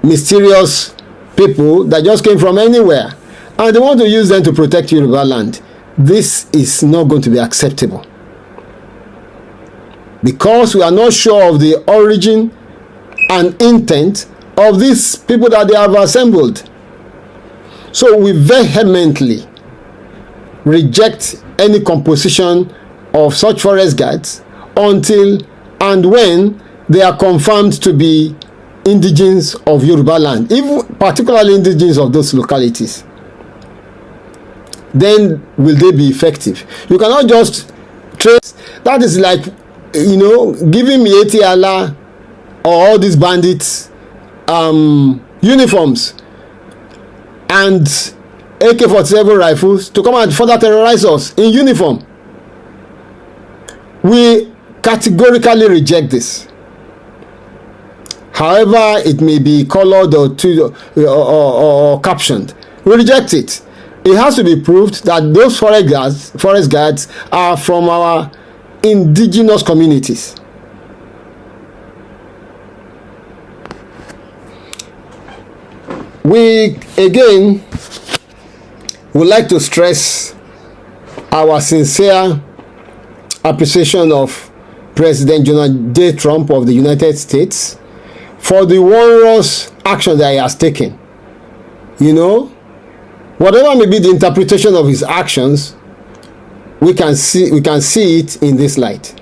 mysterious people that just came from anywhere, and they want to use them to protect Yoruba land. This is not going to be acceptable, because we are not sure of the origin and intent of these people that they have assembled. So we vehemently reject any composition of such forest guards until and when they are confirmed to be indigenes of Yoruba land, even particularly indigenes of those localities. Then will they be effective? You cannot just trace. That is like, giving me ATLA or all these bandits uniforms and AK-47 rifles to come and further terrorize us in uniform. We categorically reject this. However it may be colored or captioned, we reject it. It has to be proved that those forest guards are from our indigenous communities. We again would like to stress our sincere appreciation of President Donald J. Trump of the United States for the wondrous action that he has taken. Whatever may be the interpretation of his actions, we can see it in this light.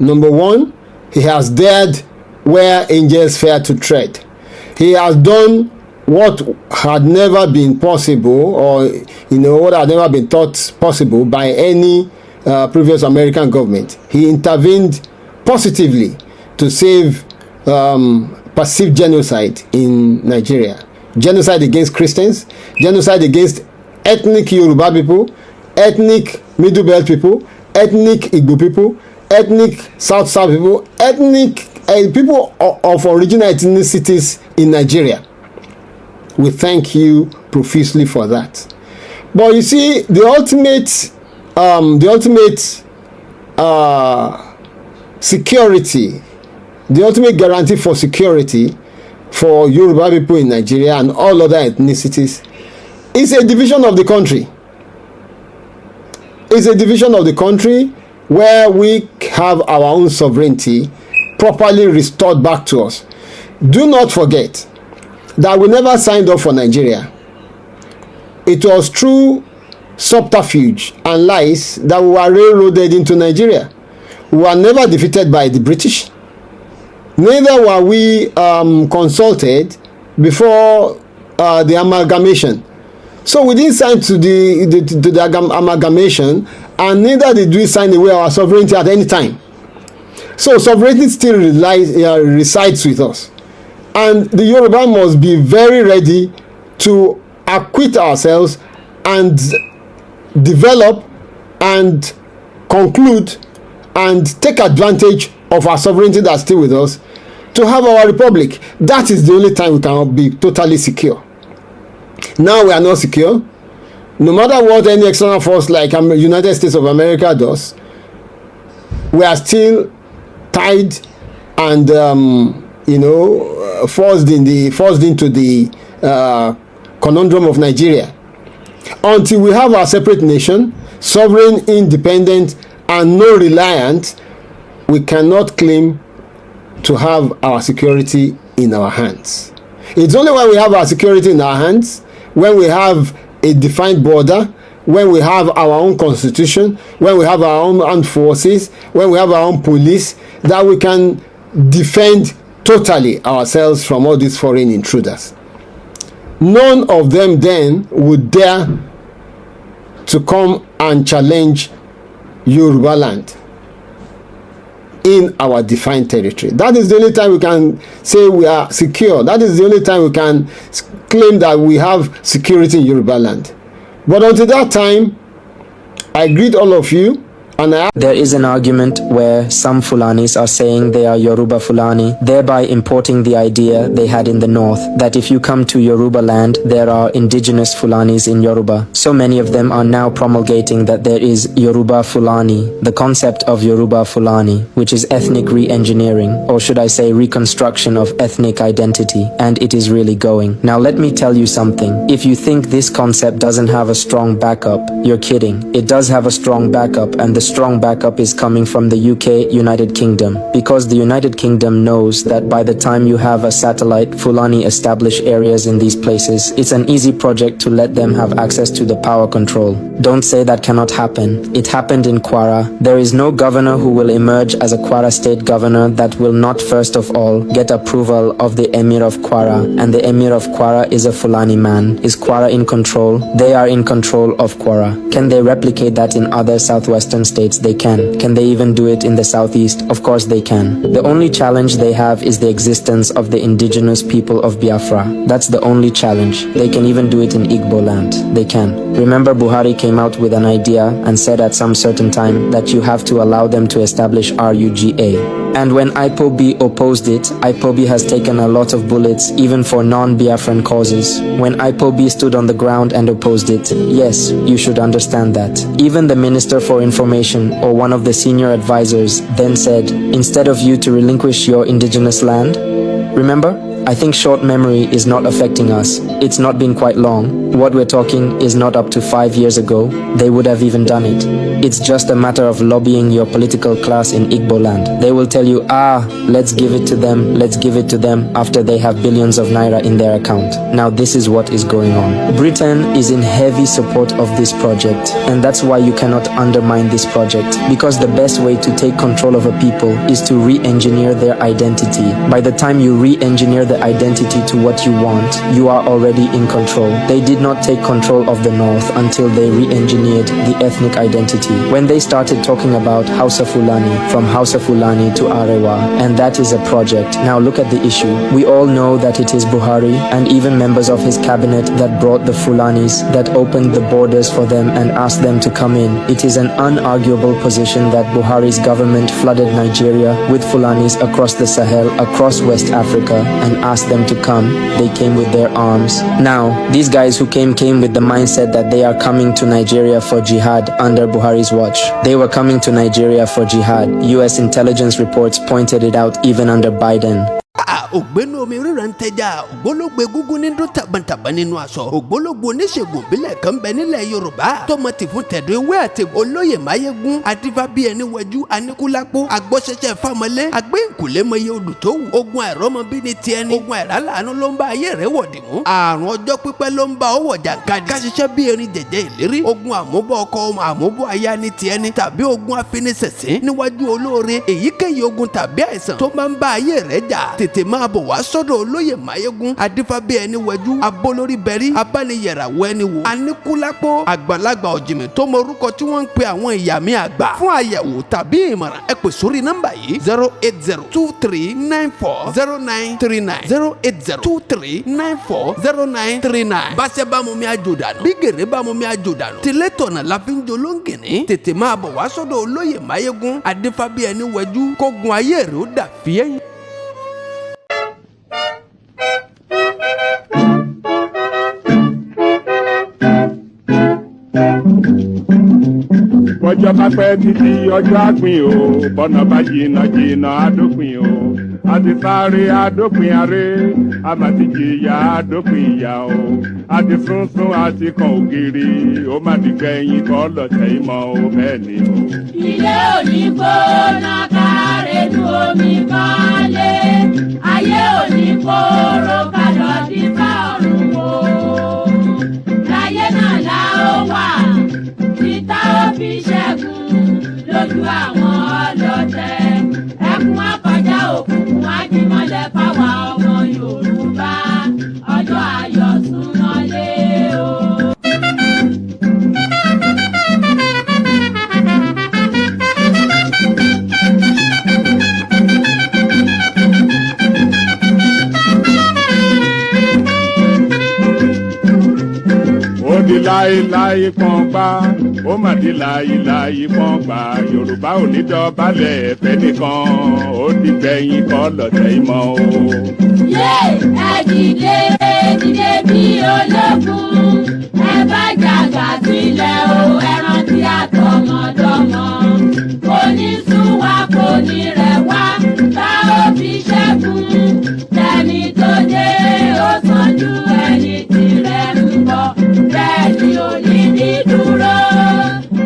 Number one, he has dared where angels fear to tread. He has done what had never been possible, or what had never been thought possible by any previous American government. He intervened positively to save perceived genocide in Nigeria. Genocide against Christians, genocide against ethnic Yoruba people, ethnic Middle Belt people, ethnic Igbo people, ethnic South people, ethnic people of original ethnicities in Nigeria. We thank you profusely for that. But you see, the ultimate security, the ultimate guarantee for security for Yoruba people in Nigeria and all other ethnicities is a division of the country. It's a division of the country where we have our own sovereignty properly restored back to us. Do not forget that we never signed up for Nigeria. It was through subterfuge and lies that we were railroaded into Nigeria. We were never defeated by the British. Neither were we consulted before the amalgamation. So we didn't sign to the amalgamation, and neither did we sign away our sovereignty at any time. So sovereignty still resides with us. And the Yoruba must be very ready to acquit ourselves and develop and conclude and take advantage of our sovereignty that's still with us to have our republic. That is the only time we can be totally secure. Now we are not secure. No matter what any external force like United States of America does, we are still tied and forced into the conundrum of Nigeria. Until we have our separate nation, sovereign, independent, and non-reliant, we cannot claim to have our security in our hands. It's only when we have our security in our hands, when we have a defined border, when we have our own constitution, when we have our own armed forces, when we have our own police, that we can defend totally ourselves from all these foreign intruders. None of them then would dare to come and challenge Yoruba land in our defined territory. That is the only time we can say we are secure. That is the only time we can claim that we have security in Yoruba land. But until that time, I greet all of you. There is an argument where some Fulanis are saying they are Yoruba Fulani, thereby importing the idea they had in the north, that if you come to Yoruba land, there are indigenous Fulanis in Yoruba. So many of them are now promulgating that there is Yoruba Fulani, the concept of Yoruba Fulani, which is ethnic re-engineering, or should I say reconstruction of ethnic identity, and it is really going. Now let me tell you something. If you think this concept doesn't have a strong backup, you're kidding. It does have a strong backup, and the strong backup is coming from the UK, United Kingdom, because the United Kingdom knows that by the time you have a satellite Fulani established areas in these places, it's an easy project to let them have access to the power control. Don't say that cannot happen. It happened in Kwara. There is no governor who will emerge as a Kwara state governor that will not first of all get approval of the Emir of Kwara, and the Emir of Kwara is a Fulani man. Is Kwara in control? They are in control of Kwara. Can they replicate that in other southwestern states? They can. Can they even do it in the southeast? Of course they can. The only challenge they have is the existence of the indigenous people of Biafra. That's the only challenge. They can even do it in Igbo land. They can. Remember, Buhari came out with an idea and said at some certain time that you have to allow them to establish RUGA. And when IPOB opposed it, IPOB has taken a lot of bullets even for non-Biafran causes. When IPOB stood on the ground and opposed it, yes, you should understand that. Even the Minister for Information, or one of the senior advisors, then said, instead of you to relinquish your indigenous land, remember? I think short memory is not affecting us. It's not been quite long. What we're talking is not up to 5 years ago. They would have even done it. It's just a matter of lobbying your political class in Igbo land. They will tell you, let's give it to them, let's give it to them, after they have billions of naira in their account. Now this is what is going on. Britain is in heavy support of this project, and that's why you cannot undermine this project, because the best way to take control of a people is to re-engineer their identity. By the time you re-engineer the identity to what you want, you are already in control. They did not take control of the north until they re-engineered the ethnic identity. When they started talking about Hausa Fulani, from Hausa Fulani to Arewa, and that is a project. Now look at the issue. We all know that it is Buhari and even members of his cabinet that brought the Fulanis, that opened the borders for them and asked them to come in. It is an unarguable position that Buhari's government flooded Nigeria with Fulanis across the Sahel, across West Africa, and asked them to come. They came with their arms. Now, these guys who came with the mindset that they are coming to Nigeria for jihad under Buhari's watch. They were coming to Nigeria for jihad. US intelligence reports pointed it out even under Biden. ògbénu omi ríra ń tẹja ògbólógbé gúngún ní dún tàbàntàbà nínú aṣọ ògbólógbò oníṣègùn ìbílẹ̀ kan bẹ nílẹ̀ Yorùbá tọmọ tì fún tẹ̀dọ̀ ewé àti olóyè máyégún adífá bí ẹni wẹjú aníkúlápó agbọ́sẹsẹ fámọlé agbẹ́ǹkùlé mọye odù tó wù ogun àìrọ́mọbí ní tiẹ̀ ní ogun àìrálàánú ló ń bá ayé rẹ̀ wọ̀dì mú àrùn ọjọ́ pípẹ́ ló ń bá ọwọ́ jàǹkadì káṣiṣẹ́ bí erin jẹ̀jẹ̀ ìlérí ogun àmúbọ̀ ọkọ àmúbọ̀ aya ní tiẹ̀ ní tàbí ogun afiniṣẹ̀sín níwájú olóore èyíkéyìí ogun tàbí àìsàn tó máa ń bá ayé rẹ̀ jà tètè máa bọ̀ wá sọ́dọ̀ olóyè máyégún adífábí ẹni wẹjú abólórí bẹ̀rí abániyẹ̀ràwọ̀ ẹni wò aníkúlápó àgbàlagbà ọ̀jìmì tó mọ orúkọ tí wọ́n ń pe àwọn ìyá mi àgbà fún àyẹ̀wò tàbí ìmọ̀ràn ẹ pè sórí nọ́mbà yìí 08023940939 08023940939 báṣẹ́ bá mú mi àjò dànù bí gèrè bá mú mi àjò dànù tilẹ̀ tọ̀nà la fi ń jolóńgìní tètè máa bọ̀ wá sọ́dọ̀ olóyè máyégún adífábí ẹni wẹjú kógun ayé rẹ̀ ó dà fíẹ́yìn. Bọ́jọ́ bá pẹ́ títí ọjọ́ àgbìn o, bọ́nà bá jìnnà jìnnà àdópin o. Àti sáré àdópin aré, àmàtìjìyà àdópin ìyà o. Àti sunsun àti kan ògiri, ó má di gbẹ̀yìn kọ́ lọ́tẹ̀ ìmọ̀ o bẹ́ẹ̀ ni o. Ilé òní gbóná kárẹ́nu omi kọ́lé, ayé òní kóró kálọ̀ dípá ọ̀run o. Láyé náà la ó wà, títà ó fi ṣẹ́gun lójú àwọn ọlọ́tẹ̀. Ẹkún akọjá òkùnkùn ajímọ́lẹ̀ fáwa ọmọ Yorùbá, ọjọ́ ayọ̀ súnmọ́lé o. di láéláé pọ́n gbá ó mà di láéláé pọ́n gbá Yorùbá ò ní dọ̀bálẹ̀ ẹ̀fẹ́ nìkan ó di gbẹ̀yìn kọ́ lọ́tẹ̀ ìmọ̀ o. yé ẹ dìde dìde bí ológun ẹ bá jàgà sílẹ̀ o ẹ rántí àtọmọdọ́mọ kò ní sún wa kò ní rẹ̀ wá bá ó fi ṣẹ́gun tẹni tó dé ó sàn ju ẹni tirẹ̀ ń bọ̀ bẹ́ẹ̀ ni ò ní ní dúró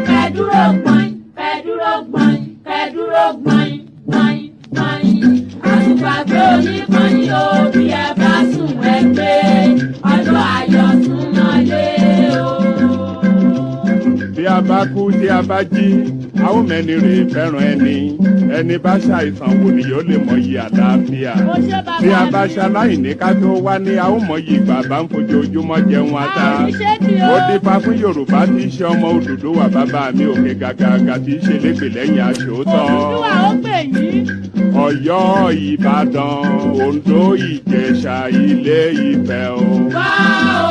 kẹ́dúró gbọ̀n kẹ́dúró gbọ̀n kẹ́dúró gbọ̀n gbọ̀n gbọ̀n àtùpàgbé oníkànnì o bí ẹ bá sùn ẹ gbé ọjọ́ ayọ̀ sún mọ́lé o. bí a bá kú tí a bá jí a ó mẹ́ni rè fẹ́ràn ẹni ẹni bá ṣàìsàn wò ni yóò lè mọyì àlàáfíà bí a bá ṣaláìní ká tó wá ní a ó mọyì bàbá ń fojoojúmọ́ jẹun ata ó dífá fún Yorùbá tí í ṣe ọmọ Odùduwà bàbá mi òkè gàgàgà tí í ṣe lépè lẹ́yìn aṣòótọ́ Ọ̀yọ́ Ìbàdàn Oǹdó Ìjẹ̀ṣà Ilé Ifẹ̀ o. wá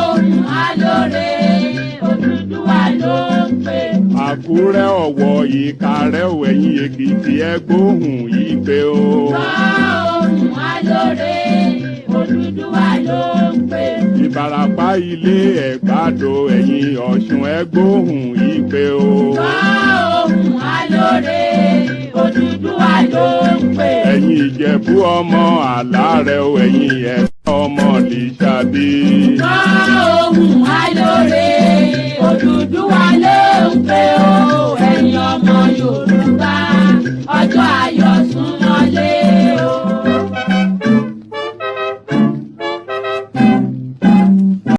ohùn alóore Odùduwà ló ń pè. Àkúrẹ́ Ọ̀wọ̀ Ìkàrẹ́ Ẹ̀yìn Èkìtì ẹ gbóhùn ìpè o. wá ohùn alóore Odùduwà ló ń pè. Ìbàràpá Ilé Ẹ̀gbádò Ẹ̀yìn Ọ̀ṣun ẹ gbóhùn ìpè o. wá ohùn alóore Odùduwà ló ń pè. Ẹ̀yin Ìjẹ̀bú ọmọ Àlárẹ̀ o ẹ̀yin Ẹ̀gbá ọmọ Lísàbí. wá ohùn alóore.